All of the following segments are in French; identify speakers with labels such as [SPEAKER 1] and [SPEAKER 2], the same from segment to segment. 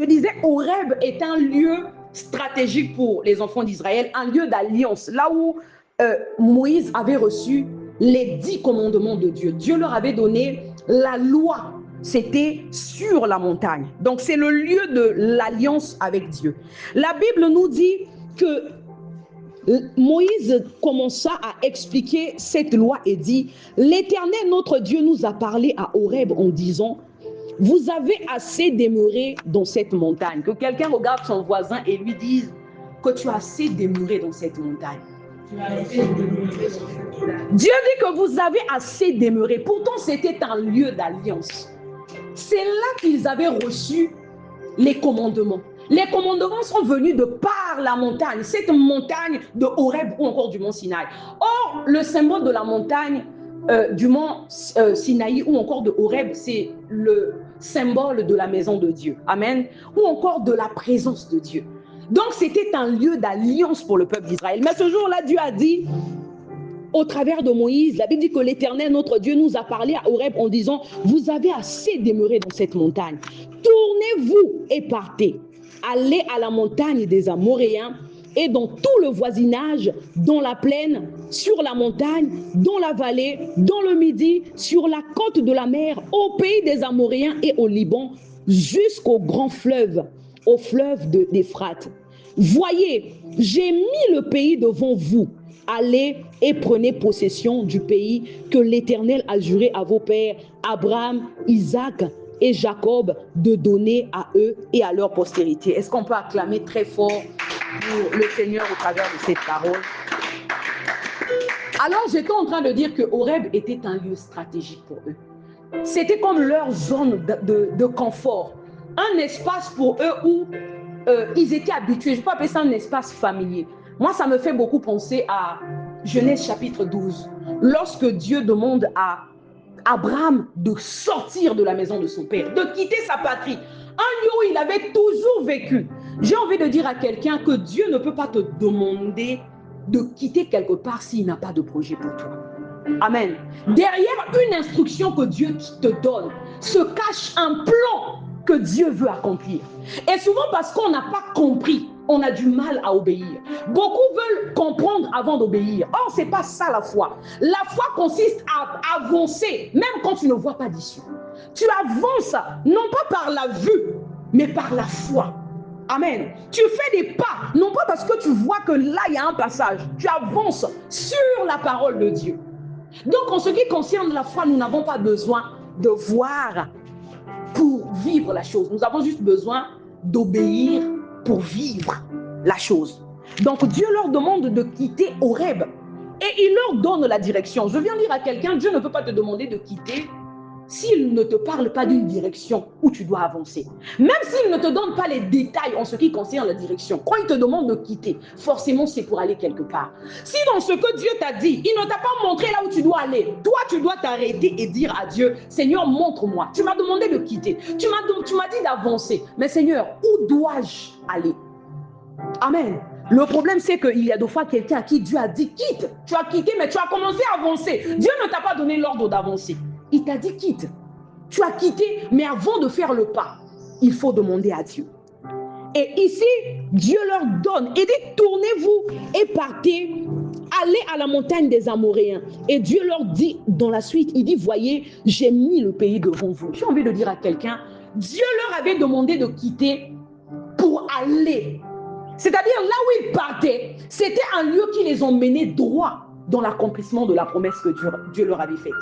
[SPEAKER 1] disais, Horeb est un lieu stratégique pour les enfants d'Israël, un lieu d'alliance, là où Moïse avait reçu les 10 commandements de Dieu. Dieu leur avait donné la loi. C'était sur la montagne. Donc, c'est le lieu de l'alliance avec Dieu. La Bible nous dit que Moïse commença à expliquer cette loi et dit, l'Éternel, notre Dieu, nous a parlé à Horeb en disant, vous avez assez demeuré dans cette montagne. Que quelqu'un regarde son voisin et lui dise que tu as assez demeuré dans cette montagne. Dieu dit que vous avez assez demeuré. Pourtant, c'était un lieu d'alliance. C'est là qu'ils avaient reçu les commandements. Les commandements sont venus de par la montagne, cette montagne de Horeb ou encore du mont Sinaï. Or, le symbole de la montagne du mont Sinaï ou encore de Horeb, c'est le symbole de la maison de Dieu. Amen. Ou encore de la présence de Dieu. Donc, c'était un lieu d'alliance pour le peuple d'Israël. Mais ce jour-là, Dieu a dit, au travers de Moïse, la Bible dit que l'Éternel, notre Dieu, nous a parlé à Horeb en disant, vous avez assez demeuré dans cette montagne. Tournez-vous et partez. Allez à la montagne des Amoréens et dans tout le voisinage, dans la plaine, sur la montagne, dans la vallée, dans le midi, sur la côte de la mer, au pays des Amoréens et au Liban, jusqu'au grand fleuve, au fleuve d'Euphrate. Voyez, j'ai mis le pays devant vous. Allez et prenez possession du pays que l'Éternel a juré à vos pères, Abraham, Isaac et Jacob, de donner à eux et à leur postérité. Est-ce qu'on peut acclamer très fort pour le Seigneur au travers de cette parole? Alors, j'étais en train de dire que Horeb était un lieu stratégique pour eux. C'était comme leur zone de confort, un espace pour eux où ils étaient habitués. Je peux appeler ça un espace familier. Moi, ça me fait beaucoup penser à Genèse chapitre 12, lorsque Dieu demande à Abraham de sortir de la maison de son père, de quitter sa patrie, un lieu où il avait toujours vécu. J'ai envie de dire à quelqu'un que Dieu ne peut pas te demander de quitter quelque part s'il n'a pas de projet pour toi. Amen. Derrière une instruction que Dieu te donne se cache un plan que Dieu veut accomplir. Et souvent parce qu'on n'a pas compris, on a du mal à obéir. Beaucoup veulent comprendre avant d'obéir. Or, ce n'est pas ça la foi. La foi consiste à avancer, même quand tu ne vois pas d'issue. Tu avances, non pas par la vue, mais par la foi. Amen. Tu fais des pas, non pas parce que tu vois que là, il y a un passage. Tu avances sur la parole de Dieu. Donc, en ce qui concerne la foi, nous n'avons pas besoin de voir pour vivre la chose. Nous avons juste besoin d'obéir pour vivre la chose. Donc, Dieu leur demande de quitter Horeb et il leur donne la direction. Je viens dire à quelqu'un, Dieu ne peut pas te demander de quitter s'il ne te parle pas d'une direction où tu dois avancer. Même s'il ne te donne pas les détails en ce qui concerne la direction, quand il te demande de quitter, forcément c'est pour aller quelque part. Si dans ce que Dieu t'a dit, il ne t'a pas montré là où tu dois aller, toi tu dois t'arrêter et dire à Dieu, Seigneur, montre-moi. Tu m'as demandé de quitter, tu m'as dit d'avancer, mais Seigneur, où dois-je aller? Amen. Le problème, c'est qu'il y a des fois quelqu'un à qui Dieu a dit quitte. Tu as quitté, mais tu as commencé à avancer. Dieu ne t'a pas donné l'ordre d'avancer. Il t'a dit quitte. Tu as quitté, mais avant de faire le pas, il faut demander à Dieu. Et ici, Dieu leur donne. Il dit, tournez-vous et partez. Allez à la montagne des Amoréens. Et Dieu leur dit dans la suite, il dit, voyez, j'ai mis le pays devant vous. J'ai envie de dire à quelqu'un, Dieu leur avait demandé de quitter pour aller. C'est-à-dire là où ils partaient, c'était un lieu qui les emmenait droit dans l'accomplissement de la promesse que Dieu leur avait faite.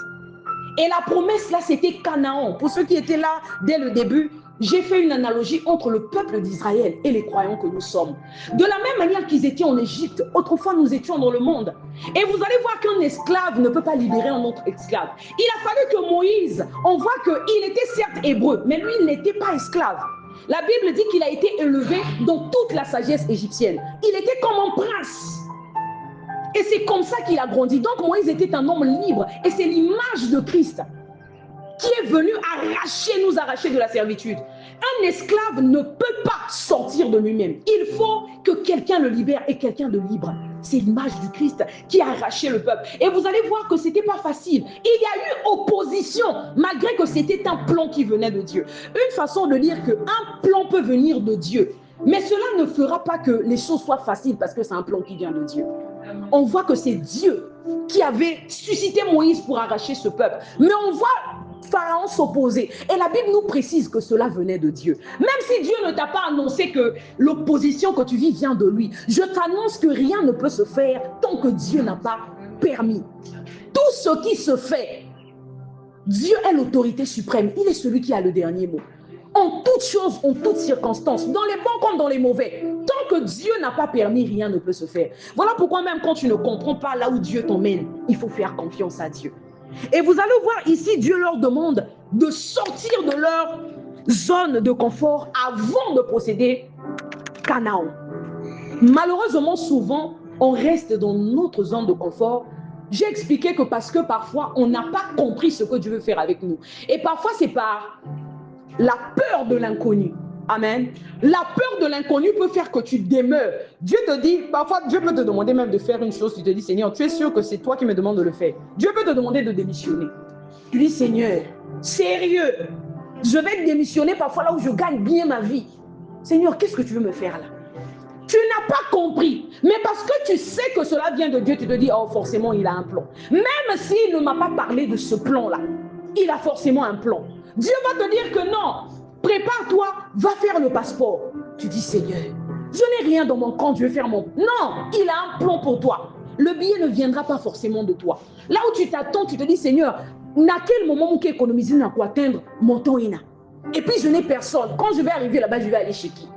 [SPEAKER 1] Et la promesse là, c'était Canaan. Pour ceux qui étaient là dès le début, j'ai fait une analogie entre le peuple d'Israël et les croyants que nous sommes. De la même manière qu'ils étaient en Égypte, autrefois nous étions dans le monde. Et vous allez voir qu'un esclave ne peut pas libérer un autre esclave. Il a fallu que Moïse, on voit qu'il était certes hébreu, mais lui il n'était pas esclave. La Bible dit qu'il a été élevé dans toute la sagesse égyptienne. Il était comme un prince. Et c'est comme ça qu'il a grandi. Donc Moïse était un homme libre. Et c'est l'image de Christ qui est venu nous arracher de la servitude. Un esclave ne peut pas sortir de lui-même. Il faut que quelqu'un quelqu'un le libère et quelqu'un de libre. C'est l'image du Christ qui a arraché le peuple. Et vous allez voir que ce n'était pas facile. Il y a eu opposition, malgré que c'était un plan qui venait de Dieu. Une façon de dire qu'un plan peut venir de Dieu, mais cela ne fera pas que les choses soient faciles parce que c'est un plan qui vient de Dieu. On voit que c'est Dieu qui avait suscité Moïse pour arracher ce peuple. Mais on voit Pharaon s'opposer. Et la Bible nous précise que cela venait de Dieu. Même si Dieu ne t'a pas annoncé que l'opposition que tu vis vient de lui, je t'annonce que rien ne peut se faire tant que Dieu n'a pas permis. Tout ce qui se fait, Dieu est l'autorité suprême. Il est celui qui a le dernier mot. En toutes choses, en toutes circonstances, dans les bons comme dans les mauvais, tant que Dieu n'a pas permis, rien ne peut se faire. Voilà pourquoi même quand tu ne comprends pas là où Dieu t'emmène, il faut faire confiance à Dieu. Et vous allez voir ici, Dieu leur demande de sortir de leur zone de confort avant de posséder Canaan. Malheureusement, souvent, on reste dans notre zone de confort. J'ai expliqué que parce que parfois, on n'a pas compris ce que Dieu veut faire avec nous. Et parfois, c'est par la peur de l'inconnu. Amen. La peur de l'inconnu peut faire que tu demeures. Dieu te dit, parfois Dieu peut te demander même de faire une chose. Tu te dis, Seigneur, tu es sûr que c'est toi qui me demandes de le faire. Dieu peut te demander de démissionner. Tu dis, Seigneur, sérieux, je vais démissionner parfois là où je gagne bien ma vie. Seigneur, qu'est-ce que tu veux me faire là? Tu n'as pas compris. Mais parce que tu sais que cela vient de Dieu, tu te dis, oh, forcément, il a un plan. Même s'il ne m'a pas parlé de ce plan-là, il a forcément un plan. Dieu va te dire que non, prépare-toi, va faire le passeport. Tu dis, Seigneur, je n'ai rien dans mon compte, je vais faire mon... Non, il a un plan pour toi. Le billet ne viendra pas forcément de toi. Là où tu t'attends, tu te dis, Seigneur, à quel moment où économiser n'a quoi atteindre mon temps ina. Et puis je n'ai personne. Quand je vais arriver là-bas, je vais aller chez qui?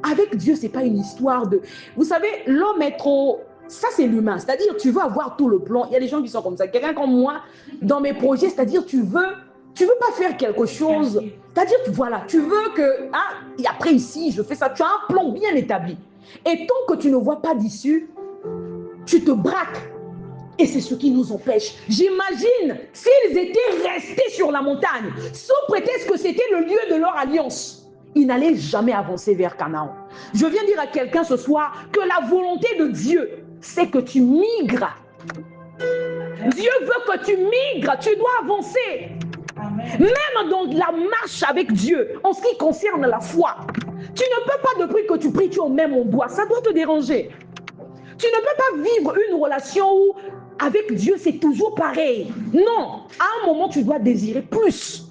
[SPEAKER 1] Avec Dieu, ce n'est pas une histoire de... Vous savez, l'homme est trop... Ça, c'est l'humain. C'est-à-dire, tu veux avoir tout le plan. Il y a des gens qui sont comme ça. Quelqu'un comme moi, dans mes projets, c'est-à-dire, tu veux pas faire quelque chose. C'est-à-dire, voilà, tu veux que... Ah, et après, ici, je fais ça. Tu as un plan bien établi. Et tant que tu ne vois pas d'issue, tu te braques. Et c'est ce qui nous empêche. J'imagine, s'ils étaient restés sur la montagne, sous prétexte que c'était le lieu de leur alliance, ils n'allaient jamais avancer vers Canaan. Je viens dire à quelqu'un ce soir que la volonté de Dieu, c'est que tu migres. Dieu veut que tu migres, tu dois avancer. Amen. Même dans la marche avec Dieu, en ce qui concerne la foi, tu ne peux pas, depuis que tu pries, tu en mets mon doigt, ça doit te déranger. Tu ne peux pas vivre une relation où, avec Dieu, c'est toujours pareil. Non, à un moment, tu dois désirer plus.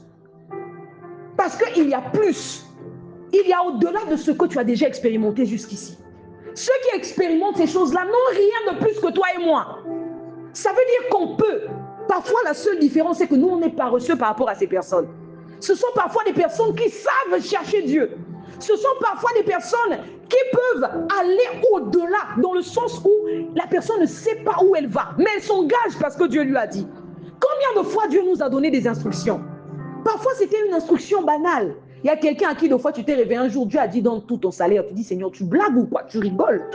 [SPEAKER 1] Parce qu'il y a plus. Il y a au-delà de ce que tu as déjà expérimenté jusqu'ici. Ceux qui expérimentent ces choses-là n'ont rien de plus que toi et moi. Ça veut dire qu'on peut. Parfois, la seule différence, c'est que nous, on est paresseux par rapport à ces personnes. Ce sont parfois des personnes qui savent chercher Dieu. Ce sont parfois des personnes qui peuvent aller au-delà, dans le sens où la personne ne sait pas où elle va, mais elle s'engage parce que Dieu lui a dit. Combien de fois Dieu nous a donné des instructions? Parfois, c'était une instruction banale. Il y a quelqu'un à qui, de fois, tu t'es réveillé un jour, Dieu a dit dans tout ton salaire, tu dis, Seigneur, tu blagues ou quoi? Tu rigoles.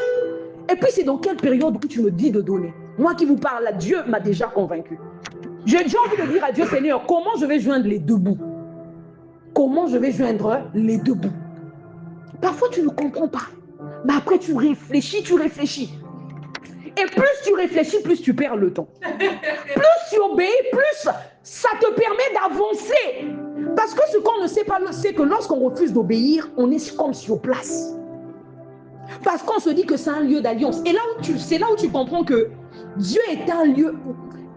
[SPEAKER 1] Et puis, c'est dans quelle période où tu me dis de donner? Moi qui vous parle là, Dieu m'a déjà convaincu. J'ai déjà envie de dire à Dieu, Seigneur, comment je vais joindre les deux bouts? Comment je vais joindre les deux bouts? Parfois, tu ne comprends pas. Mais après, tu réfléchis, tu réfléchis. Et plus tu réfléchis, plus tu perds le temps. Plus tu obéis, plus ça te permet d'avancer. Parce que ce qu'on ne sait pas, c'est que lorsqu'on refuse d'obéir, on est comme sur place. Parce qu'on se dit que c'est un lieu d'alliance. Et là c'est là où tu comprends que Dieu est un lieu,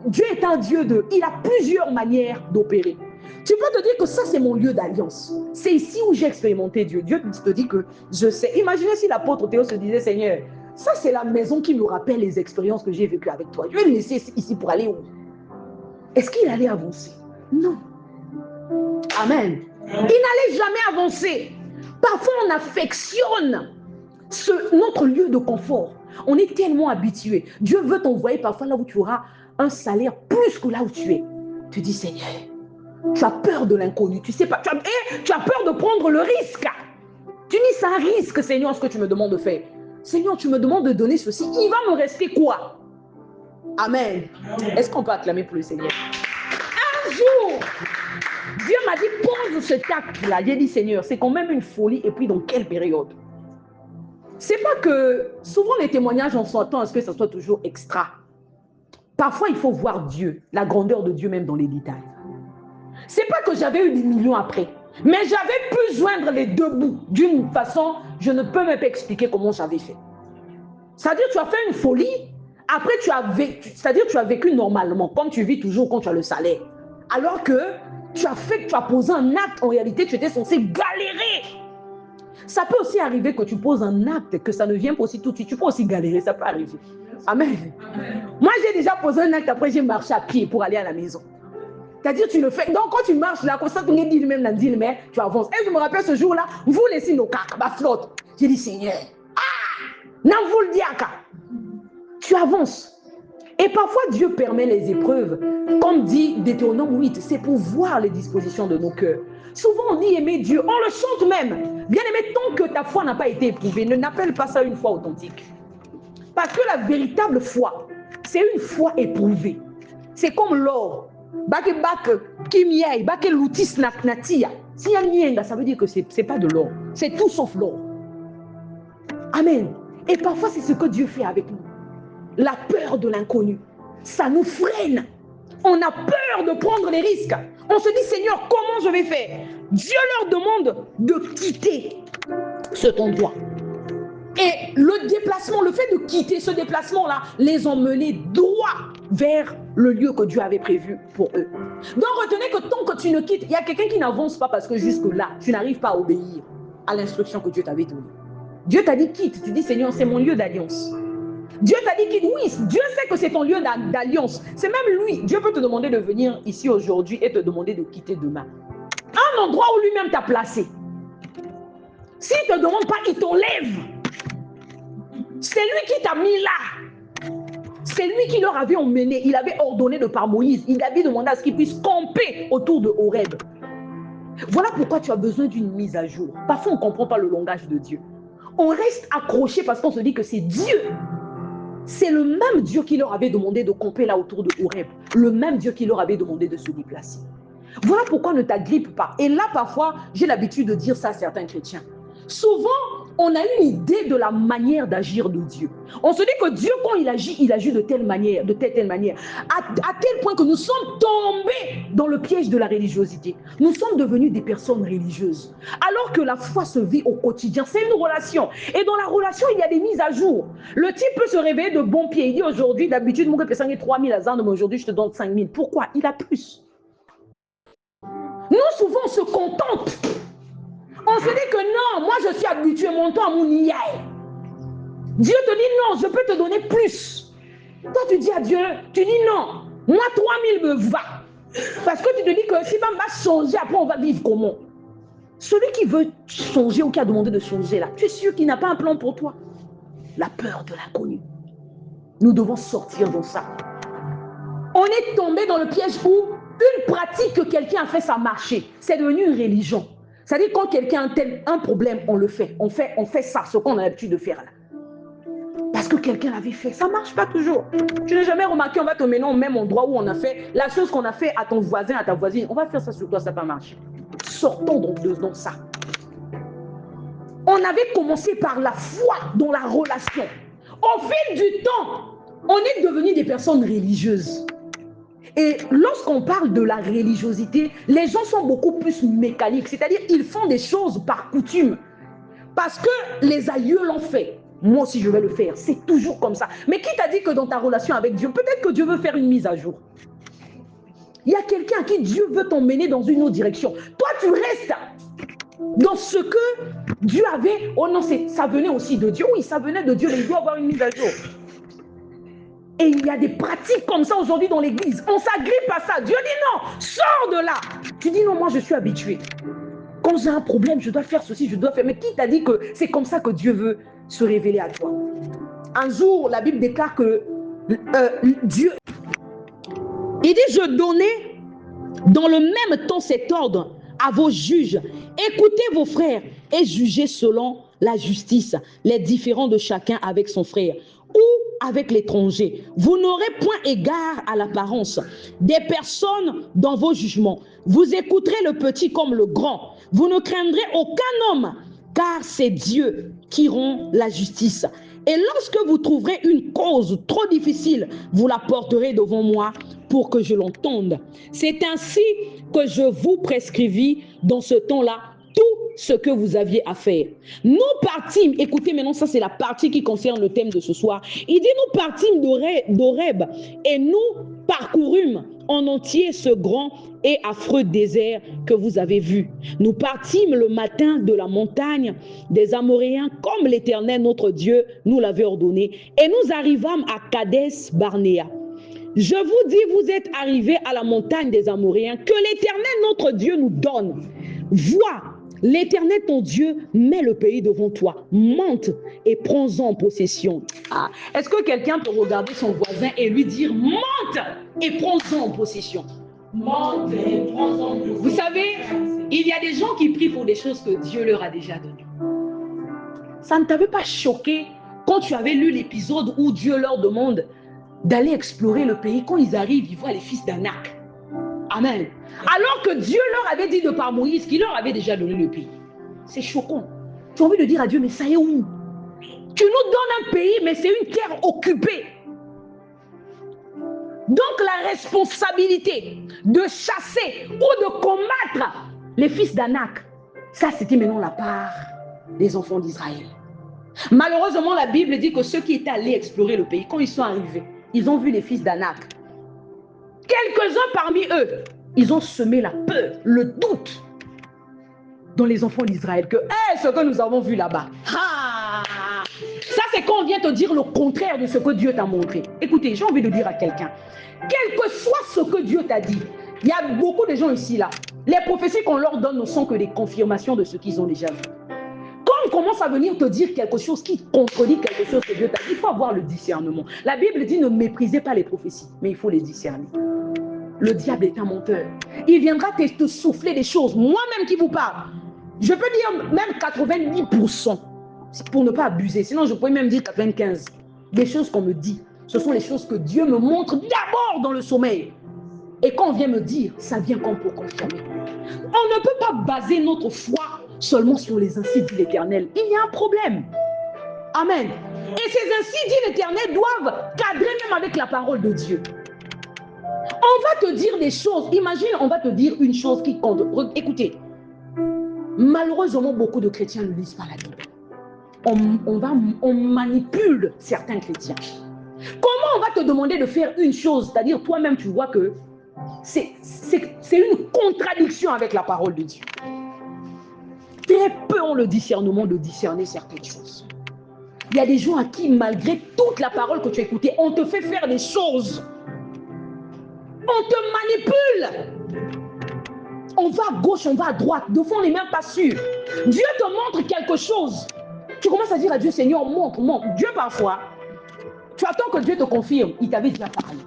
[SPEAKER 1] Dieu est un Dieu de... Il a plusieurs manières d'opérer. Tu peux te dire que ça, c'est mon lieu d'alliance. C'est ici où j'ai expérimenté Dieu. Dieu te dit que je sais. Imaginez si l'apôtre Théo se disait, Seigneur, ça, c'est la maison qui me rappelle les expériences que j'ai vécues avec toi. Je vais le laisser ici pour aller où? Est-ce qu'il allait avancer? Non. Amen. Il n'allait jamais avancer. Parfois, on affectionne notre lieu de confort. On est tellement habitué. Dieu veut t'envoyer parfois là où tu auras un salaire plus que là où tu es. Tu dis, Seigneur, tu as peur de l'inconnu. Tu sais pas. Tu as peur de prendre le risque. Tu dis, c'est un risque, Seigneur, ce que tu me demandes de faire. Seigneur, tu me demandes de donner ceci. Il va me rester quoi? Amen. Est-ce qu'on peut acclamer pour le Seigneur? Un jour, Dieu m'a dit, pose cet acte-là. J'ai dit, Seigneur, c'est quand même une folie. Et puis, dans quelle période? C'est pas que souvent les témoignages, on s'entend à ce que ça soit toujours extra. Parfois, il faut voir Dieu, la grandeur de Dieu même dans les détails. C'est pas que j'avais eu des millions après, mais j'avais pu joindre les deux bouts d'une façon, je ne peux même pas expliquer comment j'avais fait. C'est-à-dire tu as fait une folie, après tu as vécu, c'est-à-dire tu as vécu normalement, comme tu vis toujours quand tu as le salaire. Alors que tu as posé un acte, en réalité tu étais censé galérer. Ça peut aussi arriver que tu poses un acte, que ça ne vient pas aussi tout de suite. Tu peux aussi galérer, ça peut arriver. Amen. Moi, j'ai déjà posé un acte, après j'ai marché à pied pour aller à la maison. C'est-à-dire, tu le fais. Donc, quand tu marches là, comme ça, tu dis même dans le mais tu avances. Et je me rappelle ce jour-là, vous laissez nos cartes, ma flotte. J'ai dit, Seigneur, non, vous le dites, tu avances. Et parfois, Dieu permet les épreuves. Comme dit Deutéronome 8, c'est pour voir les dispositions de nos cœurs. Souvent, on dit aimer Dieu. On le chante même. Bien aimé, tant que ta foi n'a pas été éprouvée, ne n'appelle pas ça une foi authentique. Parce que la véritable foi, c'est une foi éprouvée. C'est comme l'or. Ça veut dire que ce n'est pas de l'or. C'est tout sauf l'or. Amen. Et parfois, c'est ce que Dieu fait avec nous. La peur de l'inconnu, ça nous freine. On a peur de prendre les risques. On se dit, Seigneur, comment je vais faire? Dieu leur demande de quitter cet endroit. Et le déplacement, le fait de quitter ce déplacement-là, les emmener droit vers le lieu que Dieu avait prévu pour eux. Donc retenez que tant que tu ne quittes, il y a quelqu'un qui n'avance pas parce que jusque-là, tu n'arrives pas à obéir à l'instruction que Dieu t'avait donnée. Dieu t'a dit quitte, tu dis Seigneur, c'est mon lieu d'alliance. Dieu t'a dit quitte, oui, Dieu sait que c'est ton lieu d'alliance. C'est même lui, Dieu peut te demander de venir ici aujourd'hui et te demander de quitter demain. Un endroit où lui-même t'a placé. S'il ne te demande pas, il t'enlève. C'est lui qui t'a mis là. C'est lui qui leur avait emmené. Il avait ordonné de par Moïse. Il avait demandé à ce qu'ils puissent camper autour de Horeb. Voilà pourquoi tu as besoin d'une mise à jour. Parfois, on ne comprend pas le langage de Dieu. On reste accroché parce qu'on se dit que c'est Dieu. C'est le même Dieu qui leur avait demandé de camper là autour de Horeb. Le même Dieu qui leur avait demandé de se déplacer. Voilà pourquoi ne t'agrippe pas. Et là, parfois, j'ai l'habitude de dire ça à certains chrétiens. Souvent, on a une idée de la manière d'agir de Dieu. On se dit que Dieu, quand il agit de telle manière, à tel point que nous sommes tombés dans le piège de la religiosité. Nous sommes devenus des personnes religieuses. Alors que la foi se vit au quotidien, c'est une relation. Et dans la relation, il y a des mises à jour. Le type peut se réveiller de bon pied. Il dit aujourd'hui, d'habitude, mon personne est 3 000 à mais aujourd'hui, je te donne 5 000. Pourquoi? Il a plus. Nous, souvent, on se contente. On se dit que non, moi je suis habitué, mon temps à mon iyaï. Dieu te dit non, je peux te donner plus. Toi tu dis à Dieu, tu dis non, moi 3 000 me va. Parce que tu te dis que si on va changer, après on va vivre comment? Celui qui veut changer ou qui a demandé de changer là, tu es sûr qu'il n'a pas un plan pour toi? La peur de l'inconnu. Nous devons sortir de ça. On est tombé dans le piège où une pratique que quelqu'un a fait, ça a marché. C'est devenu une religion. C'est-à-dire quand quelqu'un a un problème, on le fait. On fait ça, ce qu'on a l'habitude de faire là. Parce que quelqu'un l'avait fait. Ça ne marche pas toujours. Tu n'as jamais remarqué, on va te mener au même endroit où on a fait la chose qu'on a fait à ton voisin, à ta voisine. On va faire ça sur toi, ça ne va pas marcher. Sortons donc de ça. On avait commencé par la foi dans la relation. Au fil du temps, on est devenu des personnes religieuses. Et lorsqu'on parle de la religiosité, les gens sont beaucoup plus mécaniques. C'est-à-dire ils font des choses par coutume. Parce que les aïeux l'ont fait. Moi aussi, je vais le faire. C'est toujours comme ça. Mais qui t'a dit que dans ta relation avec Dieu, peut-être que Dieu veut faire une mise à jour. Il y a quelqu'un à qui Dieu veut t'emmener dans une autre direction. Toi, tu restes dans ce que Dieu avait. Oh non, ça venait aussi de Dieu. Oui, ça venait de Dieu, mais il doit avoir une mise à jour. Et il y a des pratiques comme ça aujourd'hui dans l'église. On s'agrippe à ça. Dieu dit non, sors de là. Tu dis non, moi je suis habitué. Quand j'ai un problème, je dois faire ceci, je dois faire. Mais qui t'a dit que c'est comme ça que Dieu veut se révéler à toi? Un jour, la Bible déclare que Dieu, il dit, je donnais dans le même temps cet ordre à vos juges. Écoutez vos frères et jugez selon la justice les différends de chacun avec son frère ou avec l'étranger. Vous n'aurez point égard à l'apparence des personnes dans vos jugements. Vous écouterez le petit comme le grand. Vous ne craindrez aucun homme car c'est Dieu qui rend la justice. Et lorsque vous trouverez une cause trop difficile, vous la porterez devant moi pour que je l'entende. C'est ainsi que je vous prescrivis dans ce temps-là tout ce que vous aviez à faire. Nous partîmes, écoutez maintenant, ça c'est la partie qui concerne le thème de ce soir. Il dit, nous partîmes d'Horeb et nous parcourûmes en entier ce grand et affreux désert que vous avez vu. Nous partîmes le matin de la montagne des Amoréens comme l'Éternel notre Dieu nous l'avait ordonné et nous arrivâmes à Kadès Barnéa. Je vous dis, vous êtes arrivés à la montagne des Amoréens que l'Éternel notre Dieu nous donne. Vois, l'Éternel ton Dieu met le pays devant toi. Monte et prends-en possession. Ah, est-ce que quelqu'un peut regarder son voisin et lui dire, monte et prends-en en possession? Monte et prends-en possession. Vous savez, il y a des gens qui prient pour des choses que Dieu leur a déjà données. Ça ne t'avait pas choqué quand tu avais lu l'épisode où Dieu leur demande d'aller explorer le pays? Quand ils arrivent, ils voient les fils d'Anak. Amen. Alors que Dieu leur avait dit de par Moïse qu'il leur avait déjà donné le pays. C'est choquant. Tu as envie de dire à Dieu, mais ça y est où? Tu nous donnes un pays, mais c'est une terre occupée. Donc la responsabilité de chasser ou de combattre les fils d'Anak, ça c'était maintenant la part des enfants d'Israël. Malheureusement, la Bible dit que ceux qui étaient allés explorer le pays, quand ils sont arrivés, ils ont vu les fils d'Anak. Quelques-uns parmi eux, ils ont semé la peur, le doute dans les enfants d'Israël que ce que nous avons vu là-bas. Ça, c'est quand on vient te dire le contraire de ce que Dieu t'a montré. Écoutez, j'ai envie de dire à quelqu'un, quel que soit ce que Dieu t'a dit, il y a beaucoup de gens ici là. Les prophéties qu'on leur donne ne sont que des confirmations de ce qu'ils ont déjà vu. Quand on commence à venir te dire quelque chose qui contredit quelque chose que Dieu t'a dit, il faut avoir le discernement. La Bible dit ne méprisez pas les prophéties, mais il faut les discerner. Le diable est un menteur. Il viendra te souffler des choses. Moi-même qui vous parle, je peux dire même 90%, pour ne pas abuser. Sinon, je pourrais même dire 95%. Des choses qu'on me dit, ce sont les choses que Dieu me montre d'abord dans le sommeil. Et quand on vient me dire, ça vient comme pour confirmer. On ne peut pas baser notre foi seulement sur les ainsi dit l'Éternel. Il y a un problème. Amen. Et ces ainsi dit l'Éternel doivent cadrer même avec la parole de Dieu. On va te dire des choses. Imagine, on va te dire une chose qui compte. Écoutez, malheureusement, beaucoup de chrétiens ne lisent pas la Bible. On manipule certains chrétiens. Comment on va te demander de faire une chose, c'est-à-dire toi-même tu vois que c'est une contradiction avec la parole de Dieu. Très peu ont le discernement de discerner certaines choses. Il y a des gens à qui, malgré toute la parole que tu as écoutée, on te fait faire des choses. On te manipule. On va à gauche, on va à droite. De fois, on n'est même pas sûr. Dieu te montre quelque chose. Tu commences à dire à Dieu, Seigneur, montre. Dieu, parfois, tu attends que Dieu te confirme. Il t'avait déjà parlé.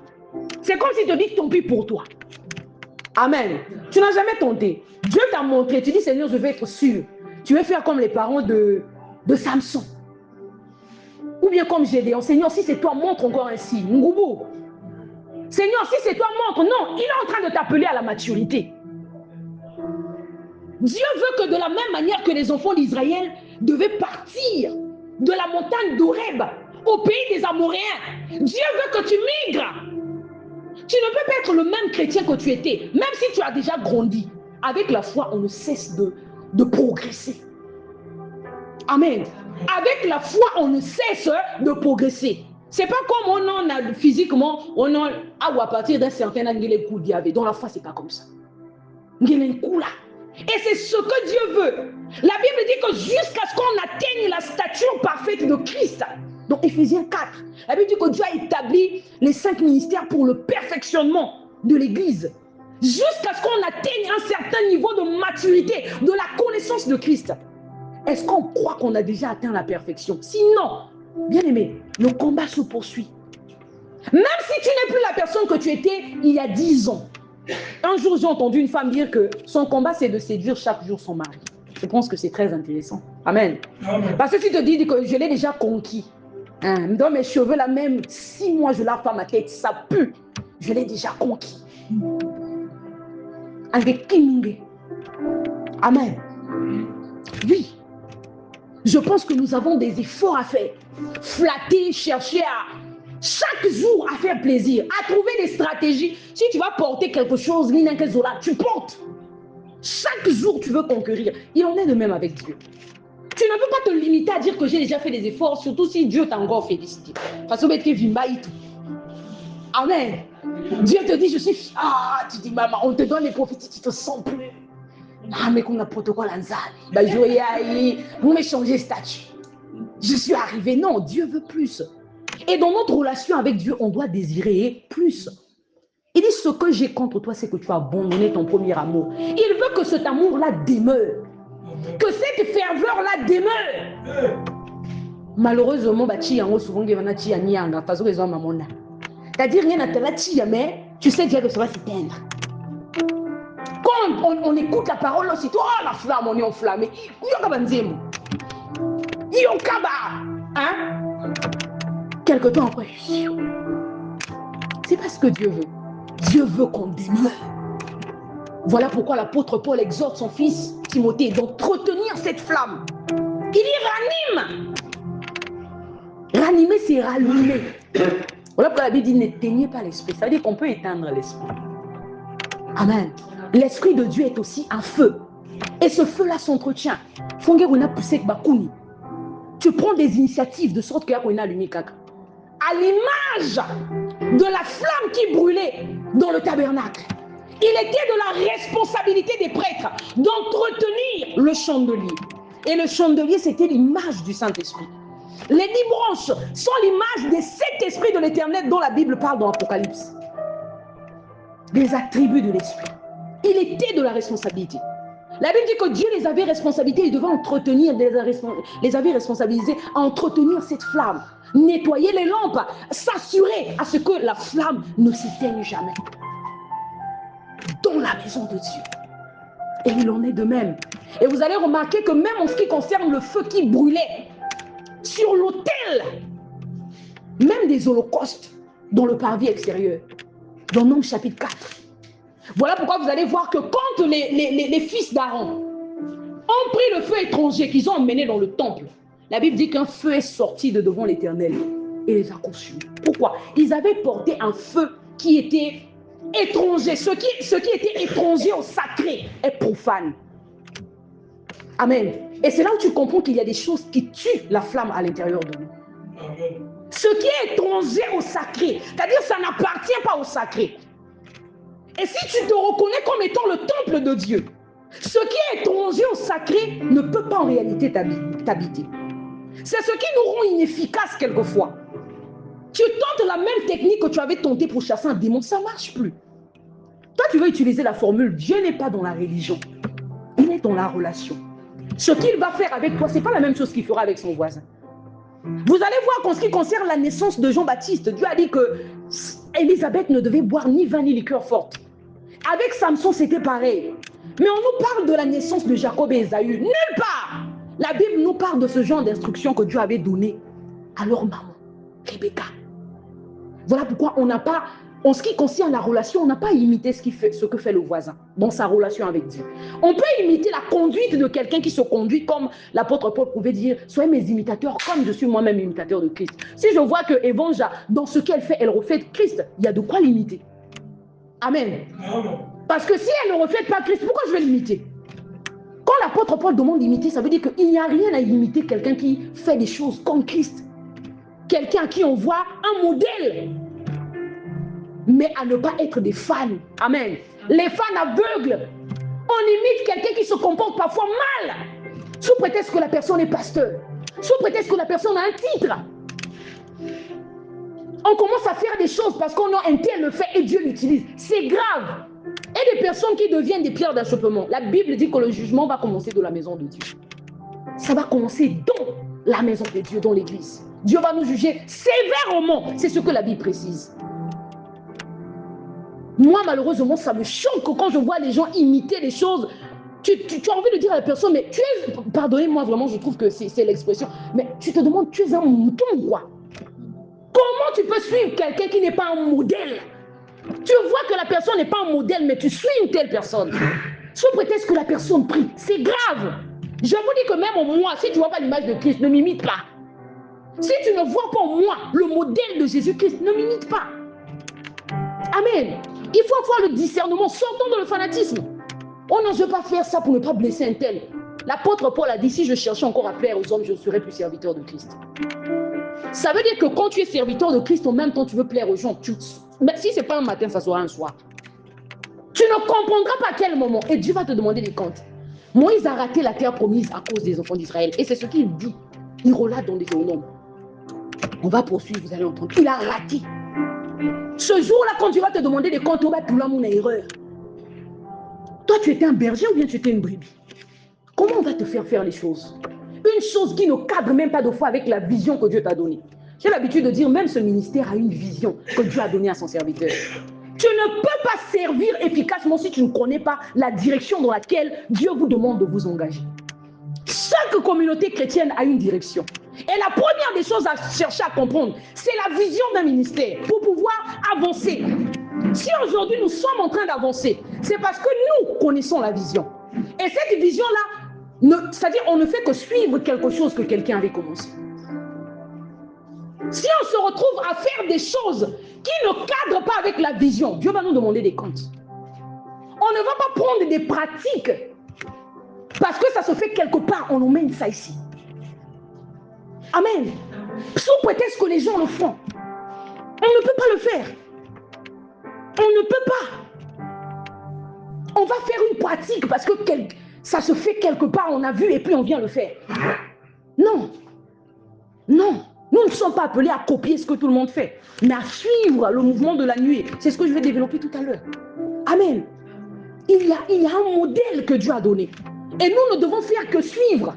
[SPEAKER 1] C'est comme s'il te dit, tant pis pour toi. Amen. Tu n'as jamais tenté. Dieu t'a montré. Tu dis, Seigneur, je vais être sûr. Tu veux faire comme les parents de Samson. Ou bien comme Gédéon. Seigneur, si c'est toi, montre encore un signe. Ngoubou. Seigneur, si c'est toi, montre. Non, il est en train de t'appeler à la maturité. Dieu veut que de la même manière que les enfants d'Israël devaient partir de la montagne d'Horeb au pays des Amoréens, Dieu veut que tu migres. Tu ne peux pas être le même chrétien que tu étais, même si tu as déjà grandi. Avec la foi, on ne cesse de progresser. Amen. Avec la foi, on ne cesse de progresser. C'est pas comme on en a physiquement, on en a à partir d'un certain âge, dans la foi, c'est pas comme ça. Et c'est ce que Dieu veut. La Bible dit que jusqu'à ce qu'on atteigne la stature parfaite de Christ, dans Éphésiens 4, la Bible dit que Dieu a établi les 5 ministères pour le perfectionnement de l'Église. Jusqu'à ce qu'on atteigne un certain niveau de maturité, de la connaissance de Christ. Est-ce qu'on croit qu'on a déjà atteint la perfection? Sinon, bien aimé, le combat se poursuit. Même si tu n'es plus la personne que tu étais il y a 10 ans. Un jour, j'ai entendu une femme dire que son combat, c'est de séduire chaque jour son mari. Je pense que c'est très intéressant. Amen. Amen. Parce que si tu te dis que je l'ai déjà conquis, dans mes cheveux là même, 6 mois, je ne lave pas ma tête, ça pue. Je l'ai déjà conquis. Avec Kingue. Amen. Oui. Je pense que nous avons des efforts à faire. Flatter, chercher à chaque jour à faire plaisir, à trouver des stratégies. Si tu vas porter quelque chose, tu portes. Chaque jour, tu veux conquérir. Il en est de même avec Dieu. Tu ne peux pas te limiter à dire que j'ai déjà fait des efforts, surtout si Dieu t'a encore félicité. Parce que tu es Amen. Dieu te dit, je suis... Ah, tu dis, maman, on te donne les prophéties, tu te sens plus. Ah, mais qu'on a protocole en zali. Vous m'avez changé statut. Je suis arrivé. Non, Dieu veut plus. Et dans notre relation avec Dieu, on doit désirer plus. Il dit, ce que j'ai contre toi, c'est que tu as abandonné ton premier amour. Il veut que cet amour-là demeure. Que cette ferveur-là demeure. Malheureusement, souvent, c'est-à-dire, mais tu sais déjà que ça va s'éteindre. Quand on écoute la parole, c'est toi, oh, la flamme, on est enflammé. Hein? Quelque temps après, c'est pas ce que Dieu veut. Dieu veut qu'on demeure. Voilà pourquoi l'apôtre Paul exhorte son fils Timothée d'entretenir cette flamme. Il dit ranime. Ranimer, c'est rallumer. Voilà pourquoi la Bible dit n'éteignez pas l'esprit. Ça veut dire qu'on peut éteindre l'esprit. Amen. L'esprit de Dieu est aussi un feu. Et ce feu-là s'entretient. Tu prends des initiatives de sorte qu'il y a une allumé caca. À l'image de la flamme qui brûlait dans le tabernacle. Il était de la responsabilité des prêtres d'entretenir le chandelier. Et le chandelier, c'était l'image du Saint-Esprit. Les 10 branches sont l'image des 7 esprits de l'Éternel dont la Bible parle dans l'Apocalypse. Des attributs de l'Esprit. Il était de la responsabilité. La Bible dit que Dieu les avait responsabilités, il devait entretenir, les avait responsabilisés à entretenir cette flamme, nettoyer les lampes, s'assurer à ce que la flamme ne s'éteigne jamais. Dans la maison de Dieu. Et il en est de même. Et vous allez remarquer que même en ce qui concerne le feu qui brûlait sur l'autel, même des holocaustes dans le parvis extérieur, dans Nombre chapitre 4. Voilà pourquoi vous allez voir que quand les fils d'Aaron ont pris le feu étranger qu'ils ont emmené dans le temple, la Bible dit qu'un feu est sorti de devant l'Éternel et les a consumés. Pourquoi? Ils avaient porté un feu qui était étranger. Ce qui était étranger au sacré est profane. Amen. Et c'est là où tu comprends qu'il y a des choses qui tuent la flamme à l'intérieur de nous. Amen. Ce qui est étranger au sacré, c'est-à-dire ça n'appartient pas au sacré. Et si tu te reconnais comme étant le temple de Dieu, ce qui est étranger au sacré ne peut pas en réalité t'habiter. C'est ce qui nous rend inefficaces quelquefois. Tu tentes la même technique que tu avais tenté pour chasser un démon, ça ne marche plus. Toi, tu veux utiliser la formule, Dieu n'est pas dans la religion, il est dans la relation. Ce qu'il va faire avec toi, ce n'est pas la même chose qu'il fera avec son voisin. Vous allez voir qu'en ce qui concerne la naissance de Jean-Baptiste, Dieu a dit que Élisabeth ne devait boire ni vin ni liqueur forte. Avec Samson, c'était pareil. Mais on nous parle de la naissance de Jacob et Ésaü. Nulle part. La Bible nous parle de ce genre d'instructions que Dieu avait donné à leur maman, Rebecca. Voilà pourquoi on n'a pas, en ce qui concerne la relation, on n'a pas imité ce que fait le voisin dans sa relation avec Dieu. On peut imiter la conduite de quelqu'un qui se conduit comme l'apôtre Paul pouvait dire, soyez mes imitateurs comme je suis moi-même imitateur de Christ. Si je vois que Évangile, dans ce qu'elle fait, elle reflète Christ, il y a de quoi l'imiter. Amen. Parce que si elle ne reflète pas Christ, pourquoi je vais l'imiter? Quand l'apôtre Paul demande d'imiter, ça veut dire qu'il n'y a rien à imiter quelqu'un qui fait des choses comme Christ. Quelqu'un à qui on voit un modèle, mais à ne pas être des fans. Amen. Les fans aveugles, on imite quelqu'un qui se comporte parfois mal, sous prétexte que la personne est pasteur, sous prétexte que la personne a un titre. On commence à faire des choses parce qu'on a un tel le fait et Dieu l'utilise. C'est grave. Et des personnes qui deviennent des pierres d'achoppement. La Bible dit que le jugement va commencer de la maison de Dieu. Ça va commencer dans la maison de Dieu, dans l'église. Dieu va nous juger sévèrement. C'est ce que la Bible précise. Moi, malheureusement, ça me choque quand je vois les gens imiter les choses. Tu as envie de dire à la personne, mais tu es... Pardonnez-moi, vraiment, je trouve que c'est l'expression. Mais tu te demandes, tu es un mouton ou quoi? Comment tu peux suivre quelqu'un qui n'est pas un modèle? Tu vois que la personne n'est pas un modèle, mais tu suis une telle personne. Sous prétexte que la personne prie. C'est grave. Je vous dis que même en moi, si tu ne vois pas l'image de Christ, ne m'imite pas. Si tu ne vois pas en moi le modèle de Jésus-Christ, ne m'imite pas. Amen. Il faut avoir le discernement. Sortons dans le fanatisme. Oh non, je ne veux pas faire ça pour ne pas blesser un tel. L'apôtre Paul a dit, si je cherchais encore à plaire aux hommes, je ne serais plus serviteur de Christ. Ça veut dire que quand tu es serviteur de Christ, en même temps, tu veux plaire aux gens. Mais si ce n'est pas un matin, ça sera un soir. Tu ne comprendras pas à quel moment. Et Dieu va te demander des comptes. Moïse a raté la terre promise à cause des enfants d'Israël. Et c'est ce qu'il dit. Il relate dans Deutéronome. On va poursuivre, vous allez entendre. Il a raté. Ce jour-là, quand tu vas te demander des comptes, on va tout là mon erreur. Toi, tu étais un berger ou bien tu étais une brebis? Comment on va te faire faire les choses? Une chose qui ne cadre même pas de foi avec la vision que Dieu t'a donnée. J'ai l'habitude de dire, même ce ministère a une vision que Dieu a donnée à son serviteur. Tu ne peux pas servir efficacement si tu ne connais pas la direction dans laquelle Dieu vous demande de vous engager. Chaque communauté chrétienne a une direction. Et la première des choses à chercher à comprendre, c'est la vision d'un ministère pour pouvoir avancer. Si aujourd'hui nous sommes en train d'avancer, c'est parce que nous connaissons la vision. Et cette vision-là, c'est-à-dire on ne fait que suivre quelque chose que quelqu'un avait commencé. Si on se retrouve à faire des choses qui ne cadrent pas avec la vision, Dieu va nous demander des comptes. On ne va pas prendre des pratiques parce que ça se fait quelque part, on nous mène ça ici. Amen. Sous prétexte que les gens le font. On ne peut pas le faire. On ne peut pas. On va faire une pratique parce que ça se fait quelque part, on a vu et puis on vient le faire. Non. Non. Nous ne sommes pas appelés à copier ce que tout le monde fait, mais à suivre le mouvement de la nuée. C'est ce que je vais développer tout à l'heure. Amen. Il y a un modèle que Dieu a donné. Et nous ne devons faire que suivre.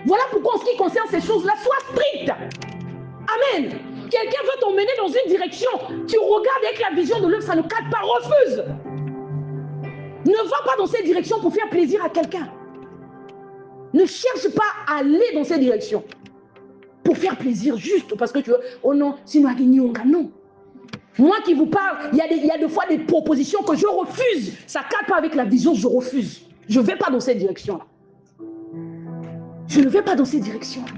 [SPEAKER 1] Voilà pourquoi en ce qui concerne ces choses-là, sois strict. Amen. Quelqu'un veut t'emmener dans une direction. Tu regardes avec la vision de l'œuvre, ça ne cadre pas, refuse. Ne va pas dans cette direction pour faire plaisir à quelqu'un. Ne cherche pas à aller dans cette direction pour faire plaisir juste parce que tu veux, oh non, sinon non. Moi qui vous parle, il y a des fois des propositions que je refuse. Ça ne cadre pas avec la vision, je refuse. Je ne vais pas dans cette direction-là. Je ne vais pas dans cette direction-là.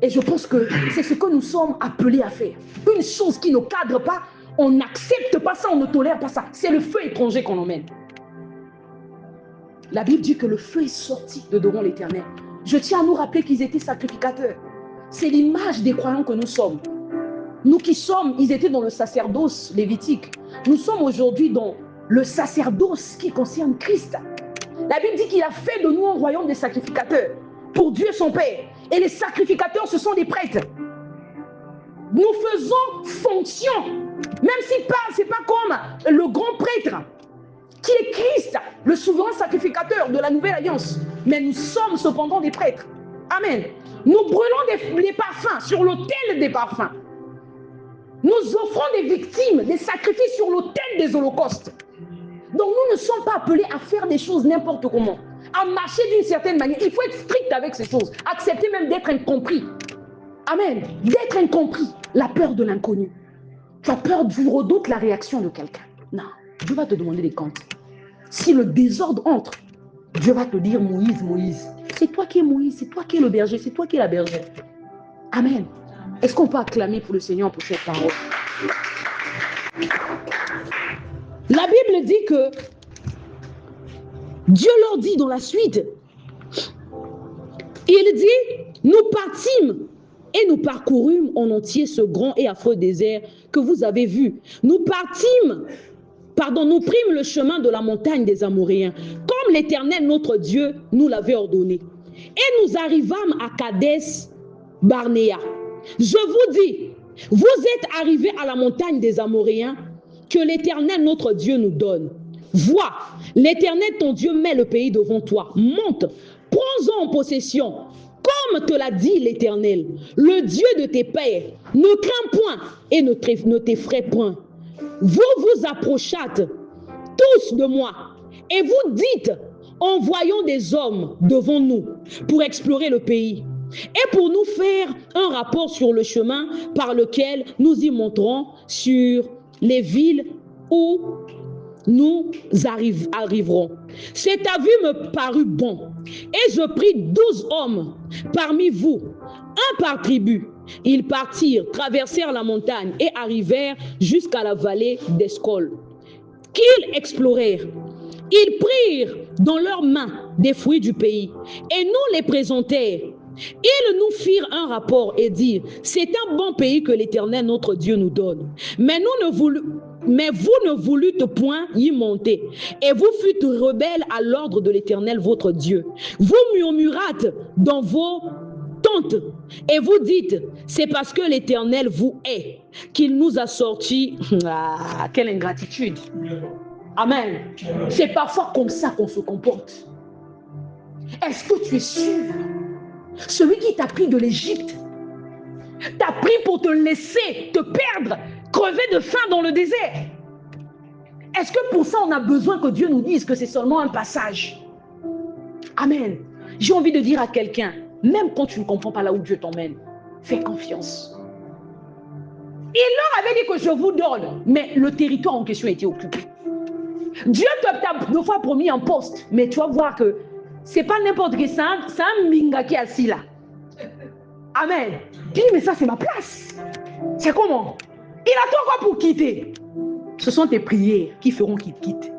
[SPEAKER 1] Et je pense que c'est ce que nous sommes appelés à faire. Une chose qui ne cadre pas, on n'accepte pas ça, on ne tolère pas ça. C'est le feu étranger qu'on emmène. La Bible dit que le feu est sorti de devant l'Éternel. Je tiens à nous rappeler qu'ils étaient sacrificateurs. C'est l'image des croyants que nous sommes. Nous qui sommes, ils étaient dans le sacerdoce lévitique. Nous sommes aujourd'hui dans le sacerdoce qui concerne Christ. La Bible dit qu'il a fait de nous un royaume des sacrificateurs pour Dieu son Père. Et les sacrificateurs, ce sont des prêtres. Nous faisons fonction, même si ce n'est pas comme le grand prêtre, qui est Christ, le souverain sacrificateur de la nouvelle alliance. Mais nous sommes cependant des prêtres. Amen. Nous brûlons les parfums sur l'autel des parfums. Nous offrons des victimes, des sacrifices sur l'autel des holocaustes. Donc nous ne sommes pas appelés à faire des choses n'importe comment, à marcher d'une certaine manière. Il faut être strict avec ces choses, accepter même d'être incompris. Amen. D'être incompris, la peur de l'inconnu. Tu as peur, tu redoutes la réaction de quelqu'un. Non, Dieu va te demander des comptes. Si le désordre entre, Dieu va te dire, Moïse, Moïse, c'est toi qui es Moïse, c'est toi qui es le berger, c'est toi qui es la bergère. Amen. Est-ce qu'on peut acclamer pour le Seigneur pour cette parole? La Bible dit que Dieu leur dit dans la suite, il dit, nous partîmes et nous parcourûmes en entier ce grand et affreux désert que vous avez vu. Nous prîmes le chemin de la montagne des Amoréens, comme l'Éternel notre Dieu nous l'avait ordonné. Et nous arrivâmes à Kadès Barnéa. Je vous dis, vous êtes arrivés à la montagne des Amoréens que l'Éternel notre Dieu nous donne. Vois, l'Éternel ton Dieu met le pays devant toi. Monte, prends-en en possession, comme te l'a dit l'Éternel, le Dieu de tes pères. Ne crains point et ne t'effraie point. Vous vous approchâtes tous de moi et vous dites, envoyons des hommes devant nous pour explorer le pays et pour nous faire un rapport sur le chemin par lequel nous y monterons sur les villes où nous arriverons. Cet avis me parut bon. Et je pris 12 hommes parmi vous, un par tribu. Ils partirent, traversèrent la montagne et arrivèrent jusqu'à la vallée d'Escol, qu'ils explorèrent. Ils prirent dans leurs mains des fruits du pays et nous les présentèrent. Ils nous firent un rapport et dirent, c'est un bon pays que l'Éternel notre Dieu nous donne. Mais vous ne voulûtes point y monter, et vous fûtes rebelles à l'ordre de l'Éternel votre Dieu. Vous murmurâtes dans vos tentes, et vous dites, c'est parce que l'Éternel vous hait qu'il nous a sortis. Ah, quelle ingratitude! Amen. C'est parfois comme ça qu'on se comporte. Est-ce que tu es sûr? Celui qui t'a pris de l'Égypte t'a pris pour te laisser te perdre, crever de faim dans le désert. Est-ce que pour ça on a besoin que Dieu nous dise que c'est seulement un passage? Amen. J'ai envie de dire à quelqu'un, même quand tu ne comprends pas là où Dieu t'emmène, fais confiance. Il leur avait dit que je vous donne, mais le territoire en question était occupé. Dieu t'a deux fois promis un poste, mais tu vas voir que c'est pas n'importe qui, c'est un minga qui est assis là. Amen. Tu dis, mais ça c'est ma place. C'est comment? Il attend quoi pour quitter? Ce sont tes prières qui feront qu'il quitte.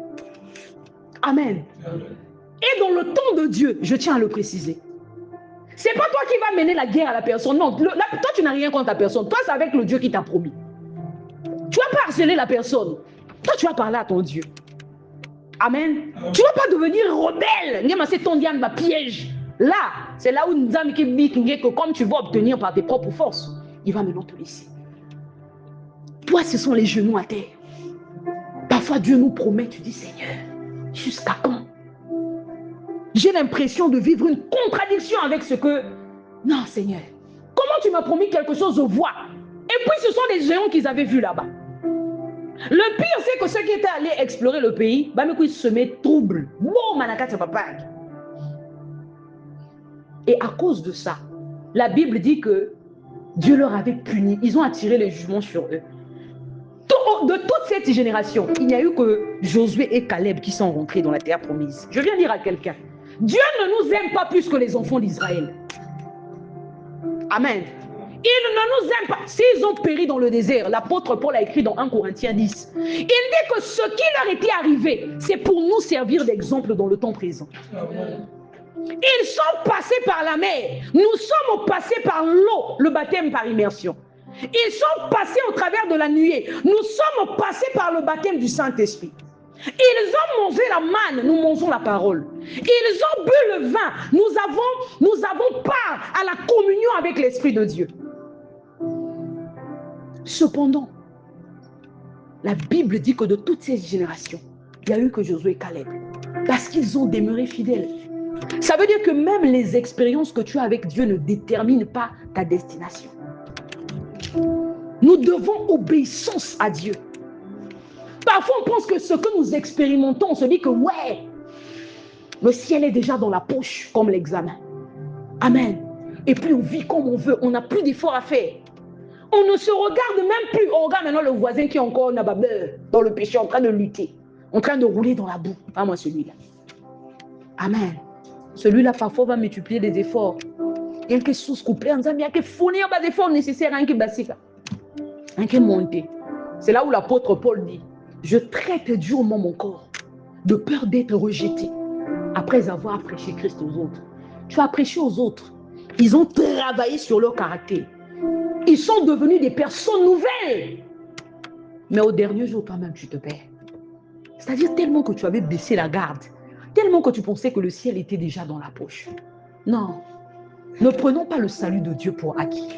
[SPEAKER 1] Amen. Et dans le temps de Dieu, je tiens à le préciser, c'est pas toi qui vas mener la guerre à la personne. Non, toi tu n'as rien contre la personne. Toi c'est avec le Dieu qui t'a promis. Tu vas pas harceler la personne. Toi tu vas parler à ton Dieu. Amen. Tu ne vas pas devenir rebelle. C'est ton diable ma piège. Là, c'est là où nous avons dit que comme tu vas obtenir par tes propres forces, il va maintenant te laisser. Toi, ce sont les genoux à terre. Parfois, Dieu nous promet, tu dis, Seigneur, jusqu'à quand? J'ai l'impression de vivre une contradiction avec ce que... Non, Seigneur, comment tu m'as promis quelque chose, je vois. Et puis, ce sont des géants qu'ils avaient vus là-bas. Le pire, c'est que ceux qui étaient allés explorer le pays, ils semaient trouble. Bon, manakata papa. Et à cause de ça, la Bible dit que Dieu leur avait puni. Ils ont attiré les jugements sur eux. De toute cette génération, il n'y a eu que Josué et Caleb qui sont rentrés dans la terre promise. Je viens dire à quelqu'un, Dieu ne nous aime pas plus que les enfants d'Israël. Amen. Il ne nous aime pas. S'ils ont péri dans le désert, l'apôtre Paul a écrit dans 1 Corinthiens 10. Il dit que ce qui leur était arrivé, c'est pour nous servir d'exemple dans le temps présent. Ils sont passés par la mer. Nous sommes passés par l'eau, le baptême par immersion. Ils sont passés au travers de la nuée. Nous sommes passés par le baptême du Saint-Esprit. Ils ont mangé la manne, nous mangeons la parole. Ils ont bu le vin, nous avons part à la communion avec l'Esprit de Dieu. Cependant, la Bible dit que de toutes ces générations, il n'y a eu que Josué et Caleb. Parce qu'ils ont demeuré fidèles. Ça veut dire que même les expériences que tu as avec Dieu ne déterminent pas ta destination. Nous devons obéissance à Dieu. Parfois, on pense que ce que nous expérimentons, on se dit que ouais, le ciel est déjà dans la poche, comme l'examen. Amen. Et puis on vit comme on veut, on n'a plus d'efforts à faire. On ne se regarde même plus. On regarde maintenant le voisin qui est encore dans le péché, en train de lutter, en train de rouler dans la boue. Pas moi celui-là. Amen. Celui-là, parfois, va multiplier les efforts. Il y a quelque chose couplé en disant, il y a que fournir des efforts nécessaires, rien que basique. Rien que monter. C'est là où l'apôtre Paul dit, je traite durement mon corps de peur d'être rejeté après avoir prêché Christ aux autres. Tu as prêché aux autres. Ils ont travaillé sur leur caractère. Ils sont devenus des personnes nouvelles. Mais au dernier jour, toi-même, tu te perds. C'est-à-dire tellement que tu avais baissé la garde, tellement que tu pensais que le ciel était déjà dans la poche. Non. Ne prenons pas le salut de Dieu pour acquis.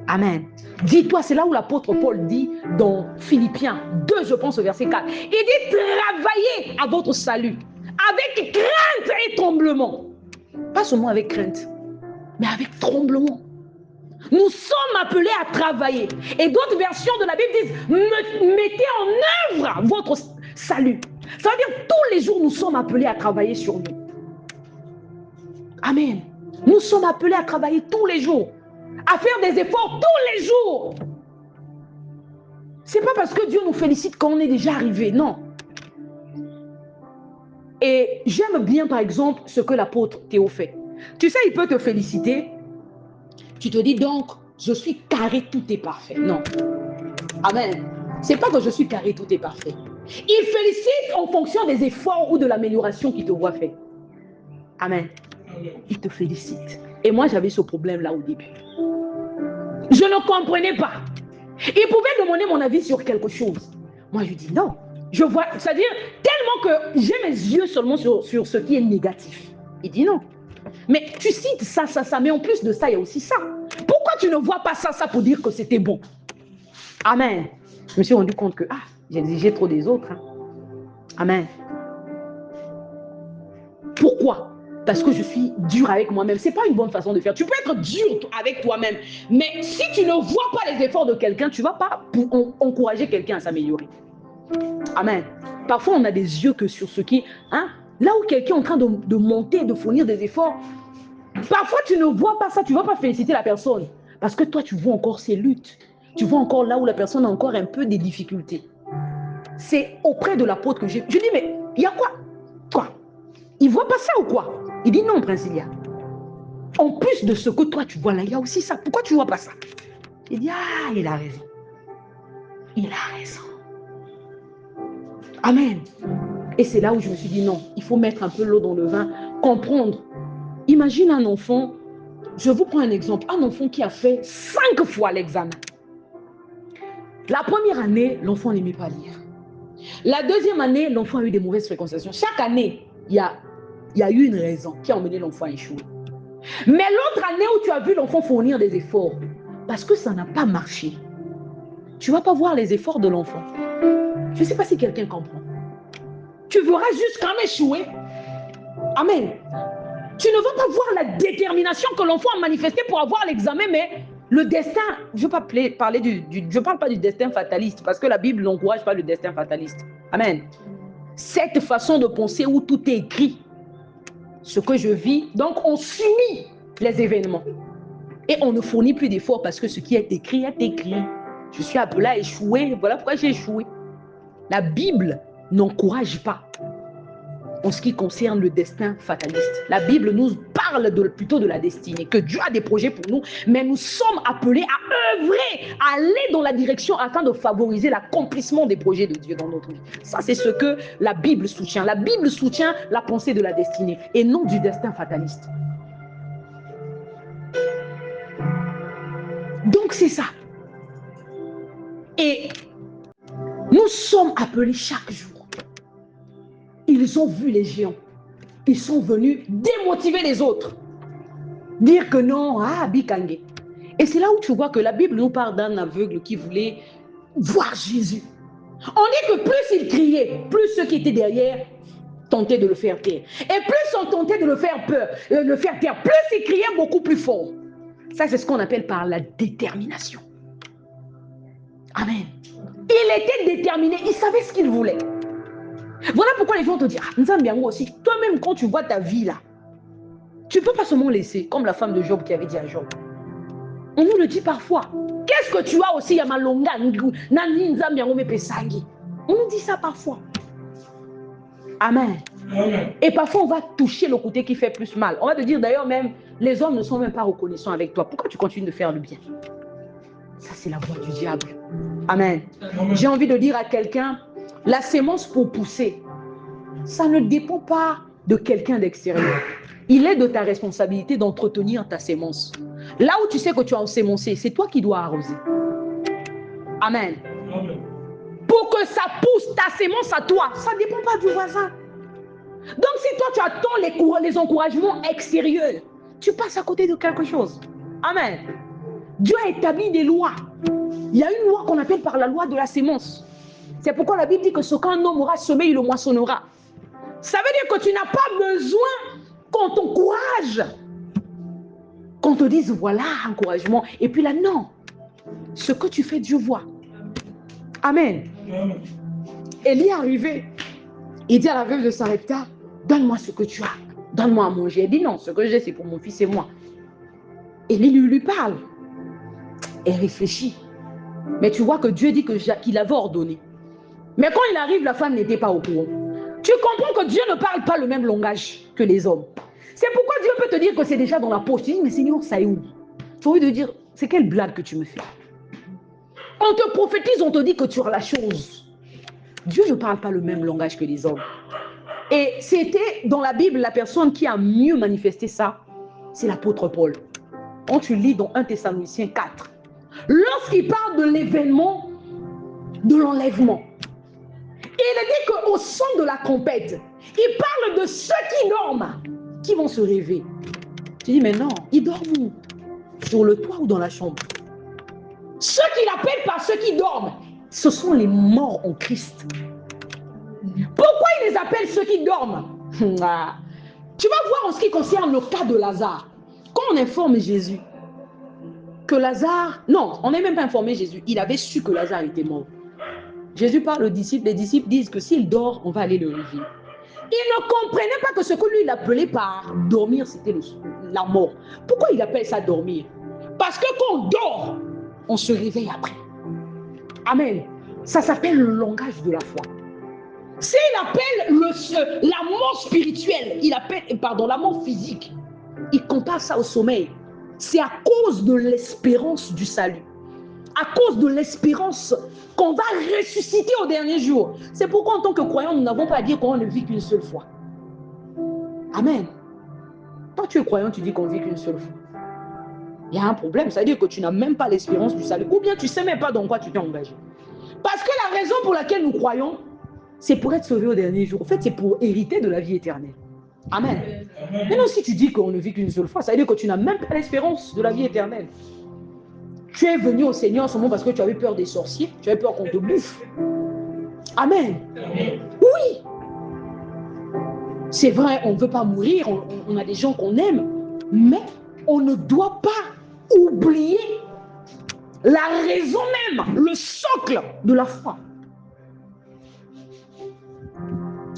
[SPEAKER 1] Amen. Dis-toi, c'est là où l'apôtre Paul dit dans Philippiens 2, je pense au verset 4. Il dit, travaillez à votre salut avec crainte et tremblement. Pas seulement avec crainte, mais avec tremblement. Nous sommes appelés à travailler. Et d'autres versions de la Bible disent, mettez en œuvre votre salut. Ça veut dire tous les jours, nous sommes appelés à travailler sur nous. Amen. Nous sommes appelés à travailler tous les jours, à faire des efforts tous les jours. Ce n'est pas parce que Dieu nous félicite quand on est déjà arrivé, non. Et j'aime bien, par exemple, ce que l'apôtre Théo fait. Tu sais, il peut te féliciter. Tu te dis donc, je suis carré, tout est parfait. Non. Amen. C'est pas que je suis carré, tout est parfait. Il félicite en fonction des efforts ou de l'amélioration qu'il te voit faire. Amen. Il te félicite. Et moi, j'avais ce problème-là au début. Je ne comprenais pas. Il pouvait demander mon avis sur quelque chose. Moi, je dis non. Je vois, c'est-à-dire tellement que j'ai mes yeux seulement sur ce qui est négatif. Il dit non. Mais tu cites ça, mais en plus de ça, il y a aussi ça. Pourquoi tu ne vois pas ça pour dire que c'était bon? Amen. Je me suis rendu compte que j'exigeais trop des autres. Hein. Amen. Pourquoi? Parce que je suis dur avec moi-même. Ce n'est pas une bonne façon de faire. Tu peux être dur avec toi-même. Mais si tu ne vois pas les efforts de quelqu'un, tu ne vas pas encourager quelqu'un à s'améliorer. Amen. Parfois, on a des yeux que sur ce qui... Hein, là où quelqu'un est en train de monter, de fournir des efforts, parfois, tu ne vois pas ça. Tu ne vas pas féliciter la personne. Parce que toi, tu vois encore ses luttes. Tu vois encore là où la personne a encore un peu des difficultés. C'est auprès de l'apôtre que je dis, mais il y a quoi? Toi, il ne voit pas ça ou quoi? Il dit non, Prince Ilia. En plus de ce que toi, tu vois là, il y a aussi ça. Pourquoi tu ne vois pas ça? Il dit, il a raison. Il a raison. Amen. Et c'est là où je me suis dit, non, il faut mettre un peu l'eau dans le vin, comprendre. Imagine un enfant, je vous prends un exemple, un enfant qui a fait 5 fois l'examen. La première année, l'enfant n'aimait pas lire. La deuxième année, l'enfant a eu des mauvaises fréquentations. Chaque année, il y a eu une raison qui a emmené l'enfant à échouer. Mais l'autre année où tu as vu l'enfant fournir des efforts, parce que ça n'a pas marché, tu ne vas pas voir les efforts de l'enfant. Je ne sais pas si quelqu'un comprend. Tu verras juste quand même échouer. Amen. Tu ne vas pas voir la détermination que l'enfant a manifestée pour avoir l'examen, mais le destin, je ne parle pas du destin fataliste, parce que la Bible n'encourage pas le destin fataliste. Amen. Cette façon de penser où tout est écrit, ce que je vis, donc on subit les événements. Et on ne fournit plus d'efforts parce que ce qui est écrit est écrit. Je suis appelé à échouer, voilà pourquoi j'ai échoué. La Bible n'encourage pas en ce qui concerne le destin fataliste. La Bible nous parle plutôt de la destinée, que Dieu a des projets pour nous, mais nous sommes appelés à œuvrer, à aller dans la direction afin de favoriser l'accomplissement des projets de Dieu dans notre vie. Ça, c'est ce que la Bible soutient. La Bible soutient la pensée de la destinée et non du destin fataliste. Donc, c'est ça. Et nous sommes appelés chaque jour. Ils ont vu les géants. Ils sont venus démotiver les autres. Dire que non, Bikangé. Et c'est là où tu vois que la Bible nous parle d'un aveugle qui voulait voir Jésus. On dit que plus il criait, plus ceux qui étaient derrière tentaient de le faire taire. Et plus on tentait de le faire taire, plus il criait beaucoup plus fort. Ça, c'est ce qu'on appelle par la détermination. Amen. Il était déterminé, il savait ce qu'il voulait. Voilà pourquoi les gens te disent, Nzambiango aussi, toi-même quand tu vois ta vie là, tu ne peux pas seulement laisser, comme la femme de Job qui avait dit à Job. On nous le dit parfois. Qu'est-ce que tu as aussi, Yamalonga, Nani Nzambiango Mepesangi? On nous dit ça parfois. Amen. Et parfois, on va toucher le côté qui fait plus mal. On va te dire d'ailleurs même, les hommes ne sont même pas reconnaissants avec toi. Pourquoi tu continues de faire le bien? Ça, c'est la voix du diable. Amen. J'ai envie de dire à quelqu'un, la sémence pour pousser, ça ne dépend pas de quelqu'un d'extérieur. Il est de ta responsabilité d'entretenir ta sémence. Là où tu sais que tu as ensémencé, c'est toi qui dois arroser. Amen. Pour que ça pousse ta sémence à toi, ça ne dépend pas du voisin. Donc si toi tu attends les encouragements extérieurs, tu passes à côté de quelque chose. Amen. Dieu a établi des lois. Il y a une loi qu'on appelle par la loi de la sémence. C'est pourquoi la Bible dit que ce qu'un homme aura semé, il le moissonnera. Ça veut dire que tu n'as pas besoin qu'on t'encourage. Qu'on te dise, voilà, encouragement. Et puis là, non. Ce que tu fais, Dieu voit. Amen. Élie est arrivé. Il dit à la veuve de Sarepta, donne-moi ce que tu as. Donne-moi à manger. Elle dit, non, ce que j'ai, c'est pour mon fils et moi. Élie lui parle. Elle réfléchit. Mais tu vois que Dieu dit qu'il avait ordonné. Mais quand il arrive, la femme n'était pas au courant. Tu comprends que Dieu ne parle pas le même langage que les hommes. C'est pourquoi Dieu peut te dire que c'est déjà dans la poche. Tu dis, mais Seigneur, ça est où? Tu as envie de dire, c'est quelle blague que tu me fais? On te prophétise, on te dit que tu as la chose. Dieu ne parle pas le même langage que les hommes. Et c'était dans la Bible, la personne qui a mieux manifesté ça, c'est l'apôtre Paul. Quand tu lis dans 1 Thessaloniciens 4, lorsqu'il parle de l'événement de l'enlèvement, il dit qu'au son de la trompette, il parle de ceux qui dorment, qui vont se réveiller. Tu dis, mais non, ils dorment où? Sur le toit ou dans la chambre? Ceux qu'il appelle par ceux qui dorment, ce sont les morts en Christ. Pourquoi il les appelle ceux qui dorment? Tu vas voir en ce qui concerne le cas de Lazare. Quand on informe Jésus que Lazare... Non, on n'est même pas informé Jésus. Il avait su que Lazare était mort. Jésus parle aux disciples. Les disciples disent que s'il dort, on va aller le réveiller. Il ne comprenait pas que ce que lui, il appelait par dormir, c'était la mort. Pourquoi il appelle ça dormir? Parce que quand on dort, on se réveille après. Amen. Ça s'appelle le langage de la foi. S'il appelle la mort spirituelle, la mort physique, il compare ça au sommeil. C'est à cause de l'espérance du salut. À cause de l'espérance qu'on va ressusciter au dernier jour. C'est pourquoi en tant que croyants, nous n'avons pas à dire qu'on ne vit qu'une seule fois. Amen. Quand tu es croyant, tu dis qu'on vit qu'une seule fois. Il y a un problème, ça veut dire que tu n'as même pas l'espérance du salut. Ou bien tu ne sais même pas dans quoi tu t'es engagé. Parce que la raison pour laquelle nous croyons, c'est pour être sauvé au dernier jour. En fait, c'est pour hériter de la vie éternelle. Amen. Maintenant, si tu dis qu'on ne vit qu'une seule fois, ça veut dire que tu n'as même pas l'espérance de la vie éternelle. Tu es venu au Seigneur en ce moment parce que tu avais peur des sorciers, tu avais peur qu'on te bouffe. Amen. Oui. C'est vrai, on ne veut pas mourir, on a des gens qu'on aime, mais on ne doit pas oublier la raison même, le socle de la foi.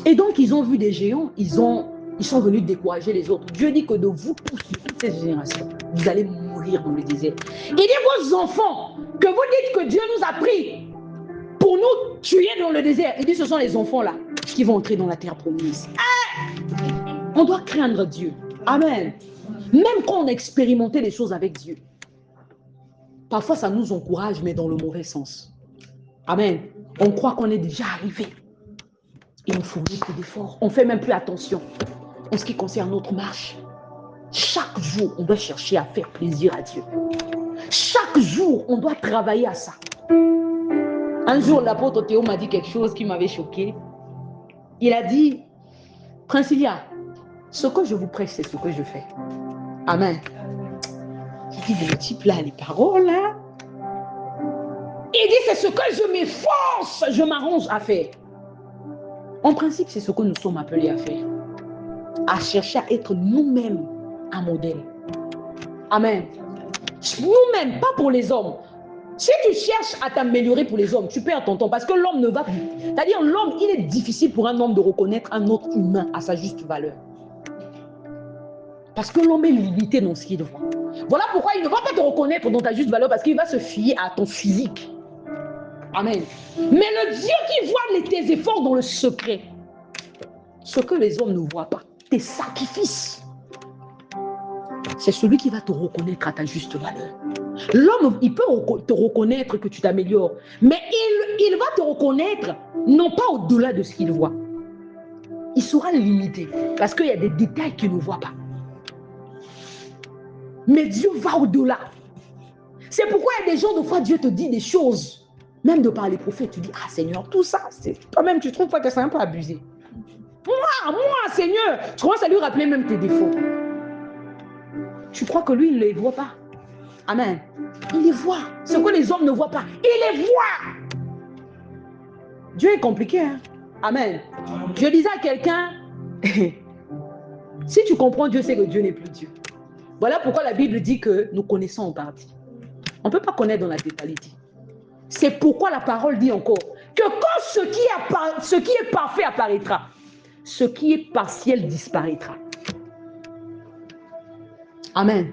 [SPEAKER 1] Et donc, ils ont vu des géants, ils sont venus décourager les autres. Dieu dit que de vous tous, de toutes ces générations, vous allez mourir dans le désert. Il dit vos enfants, que vous dites que Dieu nous a pris pour nous tuer dans le désert. Il dit ce sont les enfants là qui vont entrer dans la terre promise. On doit craindre Dieu. Amen. Même quand on a expérimenté les choses avec Dieu. Parfois, ça nous encourage, mais dans le mauvais sens. Amen. On croit qu'on est déjà arrivé. Et on fournit plus d'efforts. On ne fait même plus attention en ce qui concerne notre marche. Chaque jour, on doit chercher à faire plaisir à Dieu. Chaque jour, on doit travailler à ça. Un jour, l'apôtre Théo m'a dit quelque chose qui m'avait choqué. Il a dit, Princilia, ce que je vous prêche, c'est ce que je fais. Amen. J'ai dit, le type là, les paroles là. Il dit, c'est ce que je m'efforce, je m'arrange à faire. En principe, c'est ce que nous sommes appelés à faire. À chercher à être nous-mêmes un modèle. Amen. Nous-mêmes, pas pour les hommes. Si tu cherches à t'améliorer pour les hommes, tu perds ton temps parce que l'homme ne va plus. C'est-à-dire, l'homme, il est difficile pour un homme de reconnaître un autre humain à sa juste valeur. Parce que l'homme est limité dans ce qu'il voit. Voilà pourquoi il ne va pas te reconnaître dans ta juste valeur parce qu'il va se fier à ton physique. Amen. Mais le Dieu qui voit tes efforts dans le secret, ce que les hommes ne voient pas, tes sacrifices, c'est celui qui va te reconnaître à ta juste valeur. L'homme, il peut te reconnaître que tu t'améliores, mais il va te reconnaître non pas au-delà de ce qu'il voit. Il sera limité parce qu'il y a des détails qu'il ne voit pas. Mais Dieu va au-delà. C'est pourquoi il y a des gens, de fois, Dieu te dit des choses. Même de par les prophètes, tu dis, ah Seigneur, tout ça, toi-même, tu trouves pas que c'est un peu abusé. Moi, Seigneur, tu commences à lui rappeler même tes défauts. Tu crois que lui, il ne les voit pas. Amen. Il les voit. Ce que les hommes ne voient pas, il les voit. Dieu est compliqué. Hein? Amen. Je disais à quelqu'un, si tu comprends Dieu, c'est que Dieu n'est plus Dieu. Voilà pourquoi la Bible dit que nous connaissons en partie. On ne peut pas connaître dans la totalité. C'est pourquoi la parole dit encore que quand ce qui est parfait apparaîtra, ce qui est partiel disparaîtra. Amen.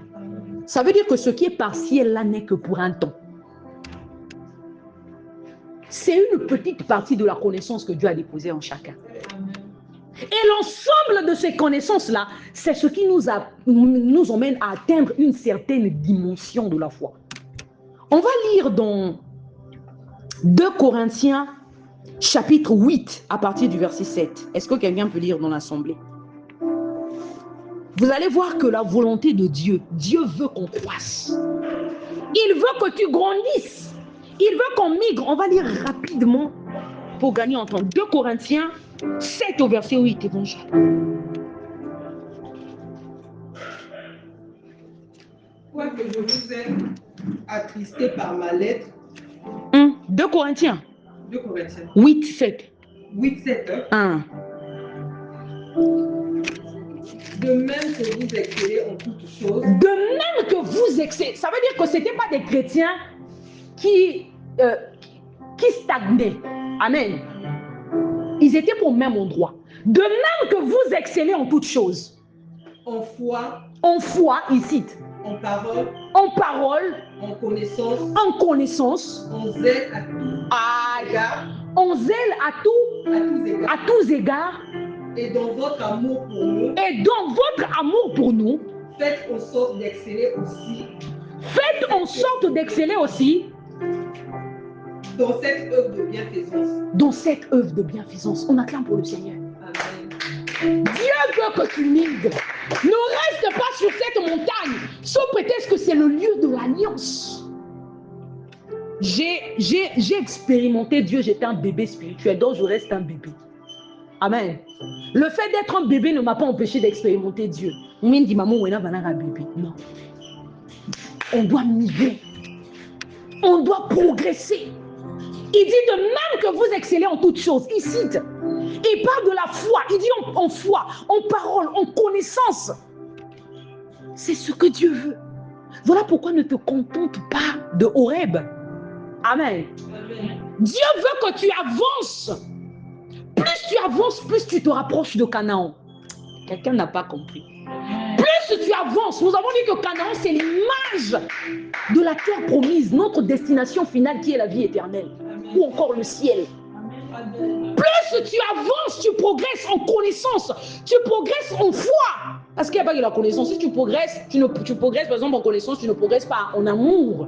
[SPEAKER 1] Ça veut dire que ce qui est partiel là n'est que pour un temps. C'est une petite partie de la connaissance que Dieu a déposée en chacun. Et l'ensemble de ces connaissances-là, c'est ce qui nous emmène à atteindre une certaine dimension de la foi. On va lire dans 2 Corinthiens, chapitre 8, à partir du verset 7. Est-ce que quelqu'un peut lire dans l'assemblée? Vous allez voir que la volonté de Dieu, Dieu veut qu'on croisse. Il veut que tu grandisses. Il veut qu'on migre. On va lire rapidement pour gagner en temps. 2 Corinthiens 7 au verset 8, évangile.
[SPEAKER 2] Quoique je vous ai attristé par ma lettre.
[SPEAKER 1] 2 Corinthiens.
[SPEAKER 2] 2 Corinthiens.
[SPEAKER 1] 8, 7.
[SPEAKER 2] 8, 7.
[SPEAKER 1] 1.
[SPEAKER 2] De même que vous excellez en toutes choses.
[SPEAKER 1] De même que vous excellez. Ça veut dire que ce n'étaient pas des chrétiens qui stagnaient. Amen. Ils étaient au même endroit. De même que vous excellez en toutes choses.
[SPEAKER 2] En foi.
[SPEAKER 1] En foi, il cite.
[SPEAKER 2] En parole.
[SPEAKER 1] En parole.
[SPEAKER 2] En connaissance.
[SPEAKER 1] En connaissance.
[SPEAKER 2] En zèle à tous égards.
[SPEAKER 1] En zèle à tous égards.
[SPEAKER 2] Et dans votre amour pour nous.
[SPEAKER 1] Et dans votre amour pour nous.
[SPEAKER 2] Faites en sorte d'exceller aussi.
[SPEAKER 1] Faites en sorte d'exceller aussi.
[SPEAKER 2] Dans cette œuvre de bienfaisance.
[SPEAKER 1] Dans cette œuvre de bienfaisance. On acclame pour le Seigneur.
[SPEAKER 2] Amen.
[SPEAKER 1] Dieu veut que tu migres. Ne reste pas sur cette montagne, sous prétexte que c'est le lieu de l'alliance. J'ai expérimenté Dieu, j'étais un bébé spirituel, donc je reste un bébé. Amen. Le fait d'être un bébé ne m'a pas empêché d'expérimenter Dieu. Non. On doit migrer. On doit progresser. Il dit de même que vous excellez en toutes choses. Il cite. Il parle de la foi. Il dit en foi, en parole, en connaissance. C'est ce que Dieu veut. Voilà pourquoi ne te contente pas de Horeb. Amen. Dieu veut que tu avances. Plus tu avances, plus tu te rapproches de Canaan. Quelqu'un n'a pas compris. Plus tu avances, nous avons dit que Canaan, c'est l'image de la terre promise, notre destination finale qui est la vie éternelle. Ou encore le ciel. Plus tu avances, tu progresses en connaissance, tu progresses en foi. Parce qu'il n'y a pas que la connaissance. Si tu progresses, tu progresses par exemple en connaissance, tu ne progresses pas en amour.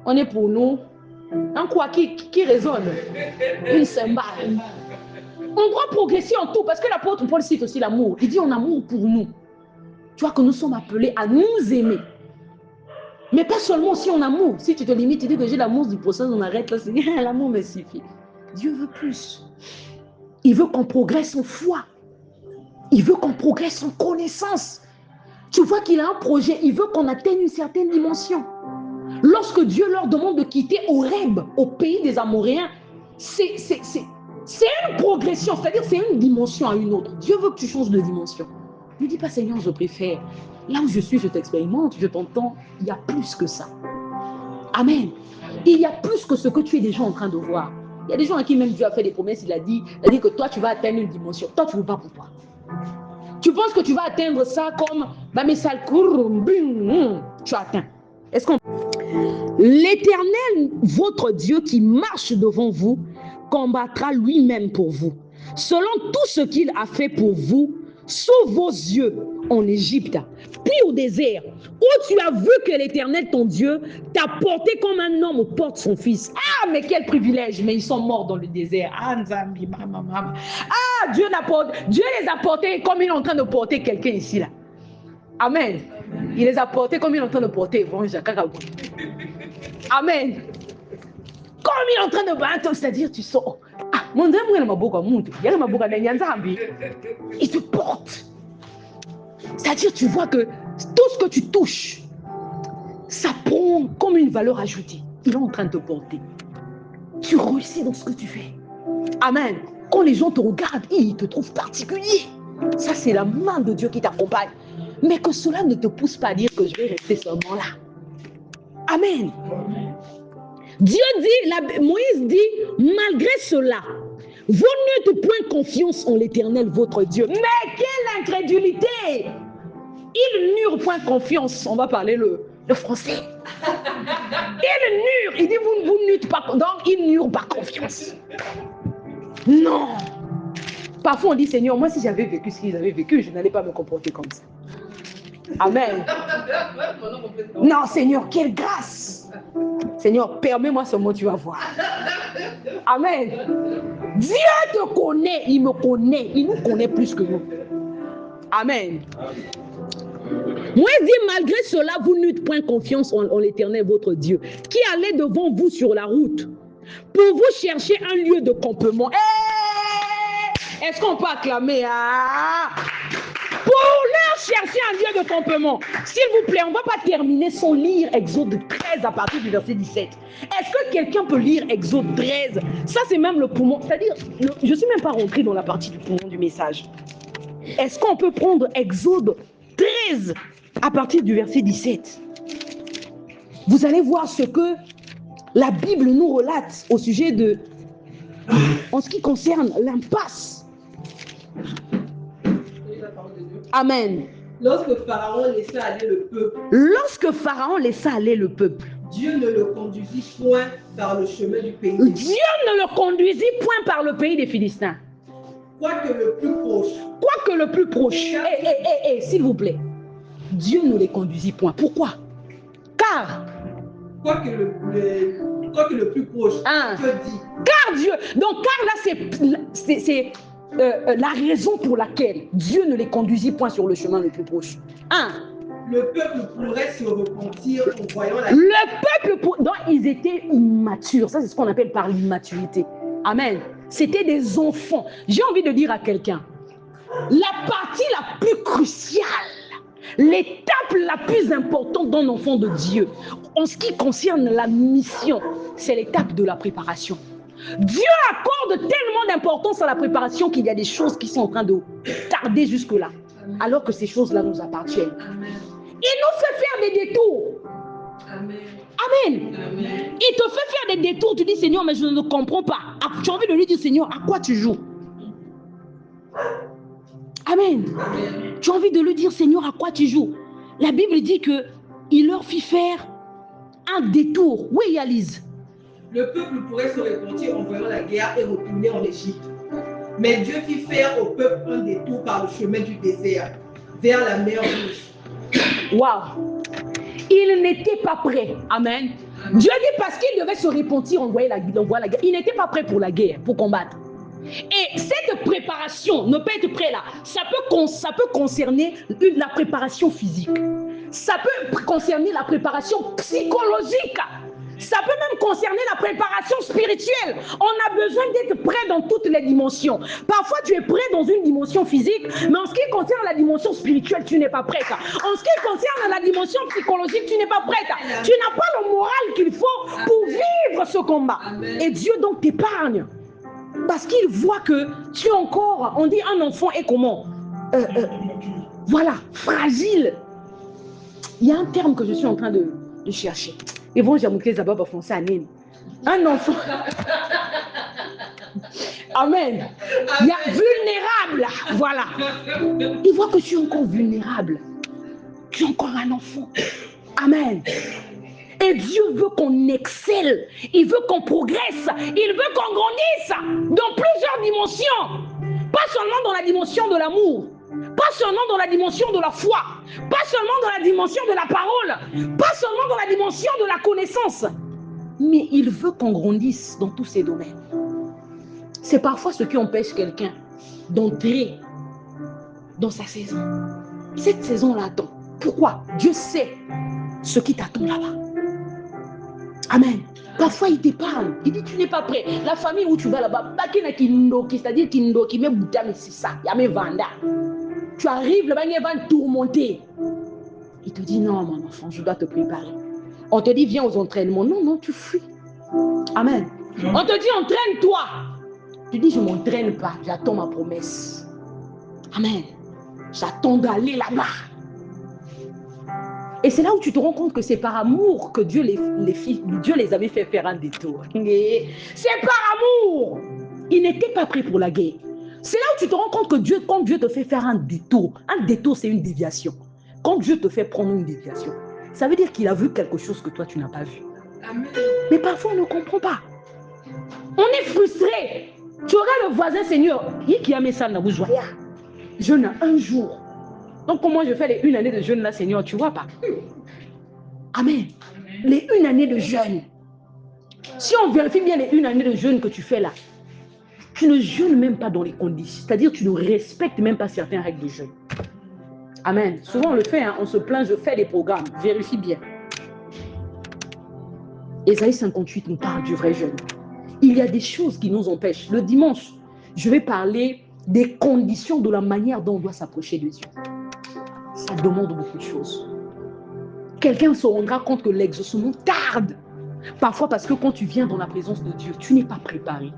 [SPEAKER 1] On est pour nous un quoi qui résonne, une cymbale. On doit progresser en tout parce que l'apôtre Paul cite aussi l'amour. Il dit en amour pour nous. Tu vois que nous sommes appelés à nous aimer. Mais pas seulement si on amour. Si tu te limites, tu dis que j'ai l'amour du prochain, on arrête là. L'amour me suffit. Dieu veut plus. Il veut qu'on progresse en foi. Il veut qu'on progresse en connaissance. Tu vois qu'il a un projet. Il veut qu'on atteigne une certaine dimension. Lorsque Dieu leur demande de quitter Horeb, au pays des Amoréens, c'est une progression. C'est-à-dire c'est une dimension à une autre. Dieu veut que tu changes de dimension. Ne dis pas, Seigneur, je préfère. Là où je suis, je t'expérimente, je t'entends. Il y a plus que ça. Amen. Il y a plus que ce que tu es déjà en train de voir. Il y a des gens à qui même Dieu a fait des promesses. Il a dit que toi, tu vas atteindre une dimension. Toi, tu ne veux pas pour toi. Tu penses que tu vas atteindre ça comme tu atteins. Est-ce qu'on... L'Éternel, votre Dieu qui marche devant vous, combattra lui-même pour vous. Selon tout ce qu'il a fait pour vous, sous vos yeux en Égypte, puis au désert, où tu as vu que l'Éternel, ton Dieu, t'a porté comme un homme porte son fils. Ah, mais quel privilège, mais ils sont morts dans le désert. Ah, Dieu les a portés comme il est en train de porter quelqu'un ici, là. Amen. Il les a portés comme il est en train de porter. Amen. Comme il est en train de battre, c'est-à-dire tu sors. Ah, mon Dieu, il te porte. C'est-à-dire tu vois que tout ce que tu touches, ça prend comme une valeur ajoutée. Il est en train de te porter. Tu réussis dans ce que tu fais. Amen. Quand les gens te regardent, ils te trouvent particulier. Ça, c'est la main de Dieu qui t'accompagne. Mais que cela ne te pousse pas à dire que je vais rester seulement là. Amen. Dieu dit, Moïse dit, malgré cela, vous n'êtes point confiance en l'Éternel, votre Dieu. Mais quelle incrédulité! Ils n'eurent point confiance. On va parler le français. Ils n'eurent. Il dit, vous n'êtes pas. Donc, ils n'eurent pas confiance. Non. Parfois, on dit, Seigneur, moi, si j'avais vécu ce qu'ils avaient vécu, je n'allais pas me comporter comme ça. Amen. Non, Seigneur, quelle grâce. Seigneur, permets-moi ce mot, tu vas voir. Amen. Dieu te connaît, il me connaît, il nous connaît plus que nous. Amen. Moi, je dis, malgré cela, vous n'eûtes point confiance en l'Éternel, votre Dieu, qui allait devant vous sur la route pour vous chercher un lieu de campement. Est-ce qu'on peut acclamer? Pour leur chercher un lieu de campement. S'il vous plaît, on ne va pas terminer sans lire Exode 13 à partir du verset 17. Est-ce que quelqu'un peut lire Exode 13? Ça, c'est même le poumon. C'est-à-dire, je ne suis même pas rentré dans la partie du poumon du message. Est-ce qu'on peut prendre Exode 13 à partir du verset 17? Vous allez voir ce que la Bible nous relate au sujet de, en ce qui concerne l'impasse. Amen.
[SPEAKER 2] Lorsque Pharaon laissa aller le peuple.
[SPEAKER 1] Lorsque Pharaon laissa aller le peuple.
[SPEAKER 2] Dieu ne le conduisit point par le chemin du pays.
[SPEAKER 1] Dieu ne le conduisit point par le pays des Philistins.
[SPEAKER 2] Quoique le plus proche.
[SPEAKER 1] Quoique le plus proche. S'il vous plaît. Dieu ne les conduisit point. Pourquoi? Car.
[SPEAKER 2] Quoique le plus proche. Dieu dit.
[SPEAKER 1] Car Dieu. Donc, car là, c'est la raison pour laquelle Dieu ne les conduisit point sur le chemin le plus proche.
[SPEAKER 2] Le peuple pourrait se repentir en voyant la...
[SPEAKER 1] Le peuple, donc ils étaient immatures. Ça, c'est ce qu'on appelle par l'immaturité. Amen. C'était des enfants. J'ai envie de dire à quelqu'un, la partie la plus cruciale, l'étape la plus importante d'un enfant de Dieu, en ce qui concerne la mission, c'est l'étape de la préparation. Dieu accorde tellement d'importance à la préparation qu'il y a des choses qui sont en train de tarder jusque-là, alors que ces choses-là nous appartiennent.
[SPEAKER 2] Amen.
[SPEAKER 1] Il nous fait faire des détours.
[SPEAKER 2] Amen.
[SPEAKER 1] Amen.
[SPEAKER 2] Amen.
[SPEAKER 1] Il te fait faire des détours. Tu dis, Seigneur, mais je ne comprends pas. Tu as envie de lui dire, Seigneur, à quoi tu joues? Amen.
[SPEAKER 2] Amen.
[SPEAKER 1] Tu as envie de lui dire, Seigneur, à quoi tu joues? La Bible dit qu'il leur fit faire un détour. Oui, Alice.
[SPEAKER 2] Le peuple pourrait se repentir en voyant la guerre et retourner en Égypte. Mais Dieu fit faire au peuple un détour par le chemin du désert, vers la mer Rouge.
[SPEAKER 1] Waouh! Il n'était pas prêt. Amen. Amen. Dieu dit parce qu'il devait se repentir en voyant la guerre. Il n'était pas prêt pour la guerre, pour combattre. Et cette préparation, ne pas être prêt là, ça peut concerner la préparation physique. Ça peut concerner la préparation psychologique. Ça peut même concerner la préparation spirituelle. On a besoin d'être prêt dans toutes les dimensions. Parfois, tu es prêt dans une dimension physique, mais en ce qui concerne la dimension spirituelle, tu n'es pas prêt. En ce qui concerne la dimension psychologique, tu n'es pas prêt. Tu n'as pas le moral qu'il faut pour vivre ce combat. Et Dieu donc t'épargne. Parce qu'il voit que tu es encore, on dit un enfant est comment? Voilà, fragile. Il y a un terme que je suis en train de chercher. Et bon, j'ai montré ça pour français à Nîmes. Un enfant. Amen. Il y a vulnérable. Voilà. Il voit que tu es encore vulnérable. Tu es encore un enfant. Amen. Et Dieu veut qu'on excelle. Il veut qu'on progresse. Il veut qu'on grandisse dans plusieurs dimensions. Pas seulement dans la dimension de l'amour. Pas seulement dans la dimension de la foi. Pas seulement dans la dimension de la parole. Pas seulement dans la dimension de la connaissance. Mais il veut qu'on grandisse dans tous ces domaines. C'est parfois ce qui empêche quelqu'un d'entrer dans sa saison. Cette saison l'attend. Pourquoi? Dieu sait ce qui t'attend là-bas. Amen. Parfois, il t'épargne. Il dit, tu n'es pas prêt. La famille où tu vas là-bas, c'est-à-dire Kindoki, mais Bouddha, mais c'est ça. Il y a mes Vanda. Tu arrives là-bas, il va te tourmenter. Il te dit, non, mon enfant, je dois te préparer. On te dit, viens aux entraînements. Non, non, tu fuis. Amen. On te dit, entraîne-toi. Tu dis, je ne m'entraîne pas. J'attends ma promesse. Amen. J'attends d'aller là-bas. Et c'est là où tu te rends compte que c'est par amour que Dieu les avait fait faire un détour. C'est par amour. Ils n'étaient pas prêts pour la guerre. C'est là où tu te rends compte que quand Dieu te fait faire un détour c'est une déviation. Quand Dieu te fait prendre une déviation, ça veut dire qu'il a vu quelque chose que toi tu n'as pas vu.
[SPEAKER 2] Amen.
[SPEAKER 1] Mais parfois on ne comprend pas. On est frustré. Tu auras le voisin, Seigneur, qui a mis ça dans la bouche. Jeûne un jour. Donc, comment je fais les 1 année de jeûne là, Seigneur, tu vois pas? Amen. Les 1 année de jeûne. Si on vérifie bien les 1 année de jeûne que tu fais là, tu ne jeûnes même pas dans les conditions. C'est-à-dire que tu ne respectes même pas certaines règles de jeûne. Amen. Souvent on le fait, hein, on se plaint, je fais des programmes. Vérifie bien. Ésaïe 58 nous parle du vrai jeûne. Il y a des choses qui nous empêchent. Le dimanche, je vais parler des conditions, de la manière dont on doit s'approcher de Dieu. Ça demande beaucoup de choses. Quelqu'un se rendra compte que l'exaucement tarde. Parfois parce que quand tu viens dans la présence de Dieu, tu n'es pas préparé.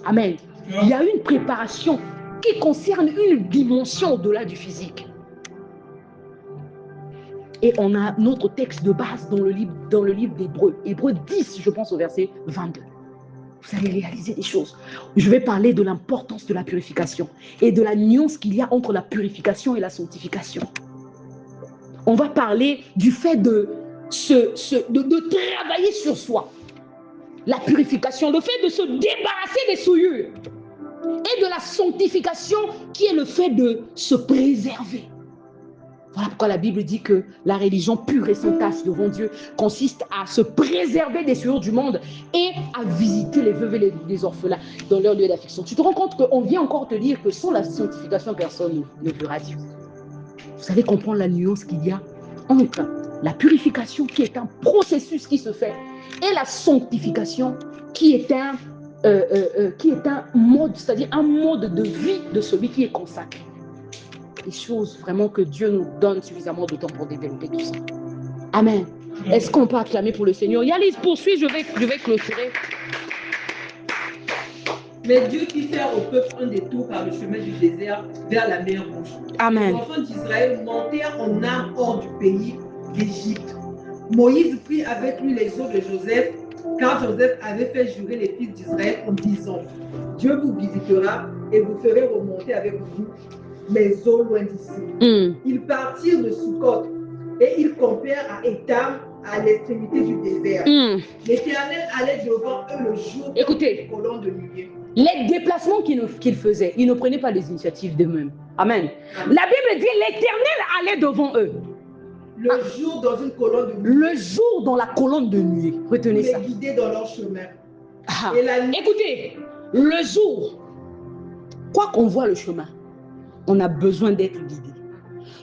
[SPEAKER 1] Amen. Il y a une préparation qui concerne une dimension au-delà du physique. Et on a notre texte de base dans le livre d'Hébreux. Hébreux 10, je pense au verset 22. Vous allez réaliser des choses. Je vais parler de l'importance de la purification et de la nuance qu'il y a entre la purification et la sanctification. On va parler du fait de travailler sur soi. La purification, le fait de se débarrasser des souillures. Et de la sanctification qui est le fait de se préserver. Voilà pourquoi la Bible dit que la religion pure et sans tache devant Dieu consiste à se préserver des souillures du monde et à visiter les veuves et les orphelins dans leur lieu d'affliction. Tu te rends compte qu'on vient encore te dire que sans la sanctification, personne ne verra Dieu. Vous allez comprendre la nuance qu'il y a entre la purification qui est un processus qui se fait et la sanctification qui est un mode, c'est-à-dire un mode de vie de celui qui est consacré. Des choses vraiment que Dieu nous donne suffisamment de temps pour développer tout ça. Amen. Est-ce qu'on peut acclamer pour le Seigneur? Yalis, poursuis, je vais clôturer.
[SPEAKER 2] Mais Dieu fit faire au peuple un détour par le chemin du désert vers la mer Rouge.
[SPEAKER 1] Amen.
[SPEAKER 2] Les enfants d'Israël montèrent en armes hors du pays d'Égypte. Moïse prit avec lui les os de Joseph, car Joseph avait fait jurer les fils d'Israël en disant: Dieu vous visitera et vous ferez remonter avec vous mes os loin d'ici. Ils partirent de Sukkot et ils campèrent à Étam, à l'extrémité du désert. L'Éternel allait devant eux le jour
[SPEAKER 1] Écoutez,
[SPEAKER 2] colonne de nuée.
[SPEAKER 1] Les déplacements qu'ils faisaient, ils ne prenaient pas les initiatives d'eux-mêmes. Amen. La Bible dit l'Éternel allait devant eux.
[SPEAKER 2] Le jour dans une colonne de nuée.
[SPEAKER 1] Le jour dans la colonne de nuée. Retenez ça.
[SPEAKER 2] Les guider dans leur chemin.
[SPEAKER 1] Et la nuit... Écoutez, le jour, quoi qu'on voit le chemin, on a besoin d'être guidé.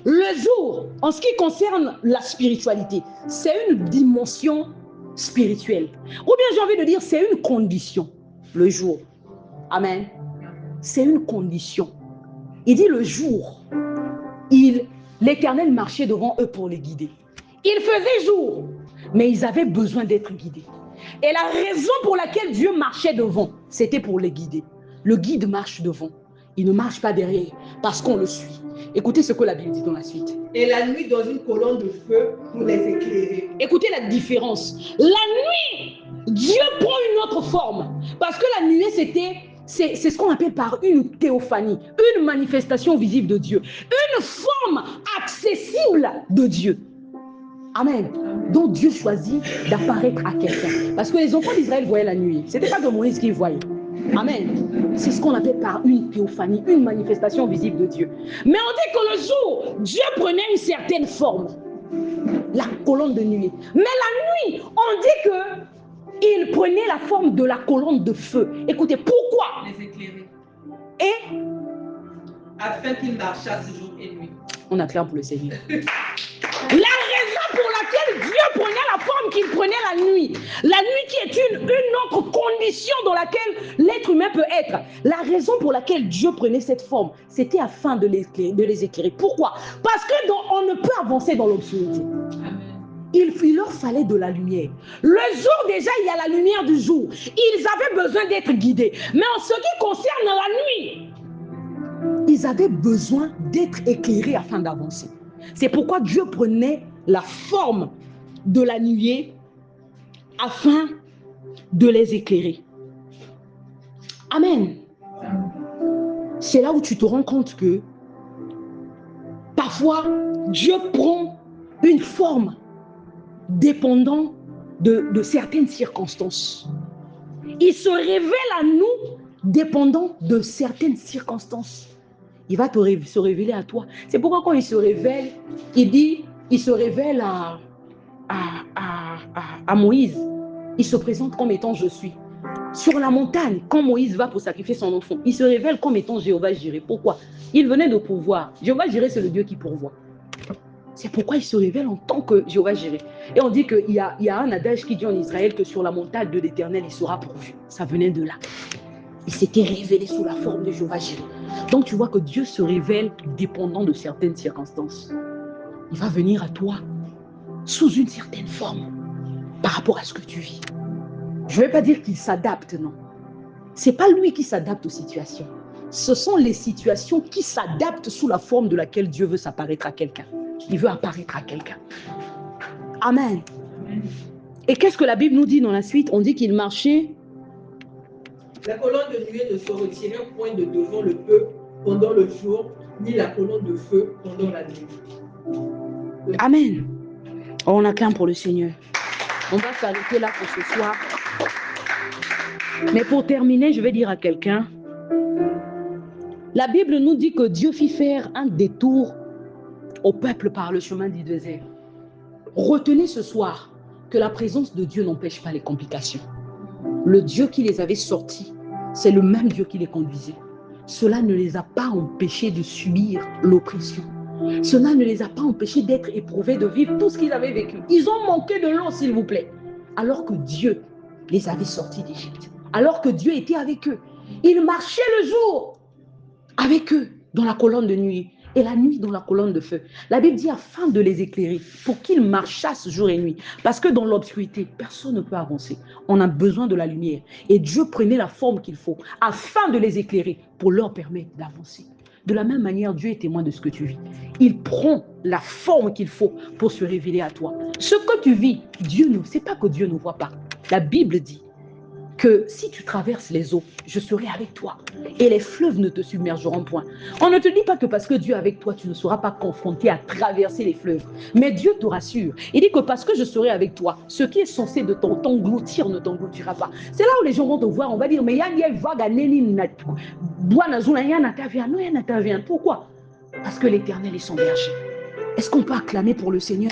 [SPEAKER 1] Le jour, en ce qui concerne la spiritualité, c'est une dimension spirituelle. Ou bien j'ai envie de dire, c'est une condition. Le jour. Amen. C'est une condition. Il dit le jour, l'Éternel marchait devant eux pour les guider. Il faisait jour, mais ils avaient besoin d'être guidés. Et la raison pour laquelle Dieu marchait devant, c'était pour les guider. Le guide marche devant. Il ne marche pas derrière parce qu'on le suit. Écoutez ce que la Bible dit dans la suite.
[SPEAKER 2] Et la nuit dans une colonne de feu pour les éclairer.
[SPEAKER 1] Écoutez la différence. La nuit, Dieu prend une autre forme. Parce que la nuée, c'est ce qu'on appelle par une théophanie, une manifestation visible de Dieu, une forme accessible de Dieu. Amen. Donc Dieu choisit d'apparaître à quelqu'un. Parce que les enfants d'Israël voyaient la nuit. Ce n'était pas de Moïse qu'ils voyaient. Amen. C'est ce qu'on appelle par une théophanie, une manifestation visible de Dieu. Mais on dit que le jour, Dieu prenait une certaine forme. La colonne de nuée. Mais la nuit, on dit que il prenait la forme de la colonne de feu. Écoutez, pourquoi?
[SPEAKER 2] Les éclairer.
[SPEAKER 1] Et
[SPEAKER 2] afin qu'ils marchassent jour et nuit.
[SPEAKER 1] On acclame pour le Seigneur. La raison pour laquelle Dieu prenait la forme qu'il prenait la nuit qui est une autre condition dans laquelle l'être humain peut être. La raison pour laquelle Dieu prenait cette forme, c'était afin de les éclairer. Pourquoi? Parce que on ne peut avancer dans l'obscurité. Il leur fallait de la lumière. Le jour déjà, il y a la lumière du jour. Ils avaient besoin d'être guidés. Mais en ce qui concerne la nuit, ils avaient besoin d'être éclairés afin d'avancer. C'est pourquoi Dieu prenait la forme de la nuée afin de les éclairer. Amen. C'est là où tu te rends compte que parfois, Dieu prend une forme dépendant de certaines circonstances. Il se révèle à nous dépendant de certaines circonstances. Il va se révéler à toi. C'est pourquoi quand il se révèle, il se révèle à Moïse. Il se présente comme étant je suis. Sur la montagne, quand Moïse va pour sacrifier son enfant, il se révèle comme étant Jéhovah Jireh. Pourquoi? Il venait de pourvoir. Jéhovah Jireh, c'est le Dieu qui pourvoit. C'est pourquoi il se révèle en tant que Jéhovah Jireh. Et on dit qu'il y a un adage qui dit en Israël que sur la montagne de l'Éternel, il sera pourvu. Ça venait de là. Il s'était révélé sous la forme de Jéhovah Jireh. Donc tu vois que Dieu se révèle dépendant de certaines circonstances. Il va venir à toi sous une certaine forme par rapport à ce que tu vis. Je ne vais pas dire qu'il s'adapte, non. Ce n'est pas lui qui s'adapte aux situations. Ce sont les situations qui s'adaptent sous la forme de laquelle Dieu veut s'apparaître à quelqu'un. Il veut apparaître à quelqu'un. Amen. Et qu'est-ce que la Bible nous dit dans la suite? On dit qu'il marchait.
[SPEAKER 2] La colonne de nuée ne se retirait point de devant le peuple pendant le jour, ni la colonne de feu pendant la nuit.
[SPEAKER 1] Amen. On acclame pour le Seigneur. On va s'arrêter là pour ce soir. Mais pour terminer, je vais dire à quelqu'un, la Bible nous dit que Dieu fit faire un détour au peuple par le chemin du désert. Retenez ce soir que la présence de Dieu n'empêche pas les complications. Le Dieu qui les avait sortis, c'est le même Dieu qui les conduisait. Cela ne les a pas empêchés de subir l'oppression. Cela ne les a pas empêchés d'être éprouvés, de vivre tout ce qu'ils avaient vécu. Ils ont manqué de l'eau, s'il vous plaît. Alors que Dieu les avait sortis d'Égypte. Alors que Dieu était avec eux. Il marchait le jour avec eux dans la colonne de nuit et la nuit dans la colonne de feu. La Bible dit afin de les éclairer, pour qu'ils marchassent jour et nuit. Parce que dans l'obscurité, personne ne peut avancer. On a besoin de la lumière. Et Dieu prenait la forme qu'il faut afin de les éclairer pour leur permettre d'avancer. De la même manière, Dieu est témoin de ce que tu vis. Il prend la forme qu'il faut pour se révéler à toi. Ce que tu vis, Dieu ne sait pas que Dieu ne voit pas. La Bible dit que si tu traverses les eaux, je serai avec toi et les fleuves ne te submergeront point. On ne te dit pas que parce que Dieu est avec toi, tu ne seras pas confronté à traverser les fleuves. Mais Dieu te rassure. Il dit que parce que je serai avec toi, ce qui est censé de t'engloutir ne t'engloutira pas. C'est là où les gens vont te voir, on va dire, mais il y a une vague à pourquoi? Parce que l'Éternel est son berger. Est-ce qu'on peut acclamer pour le Seigneur?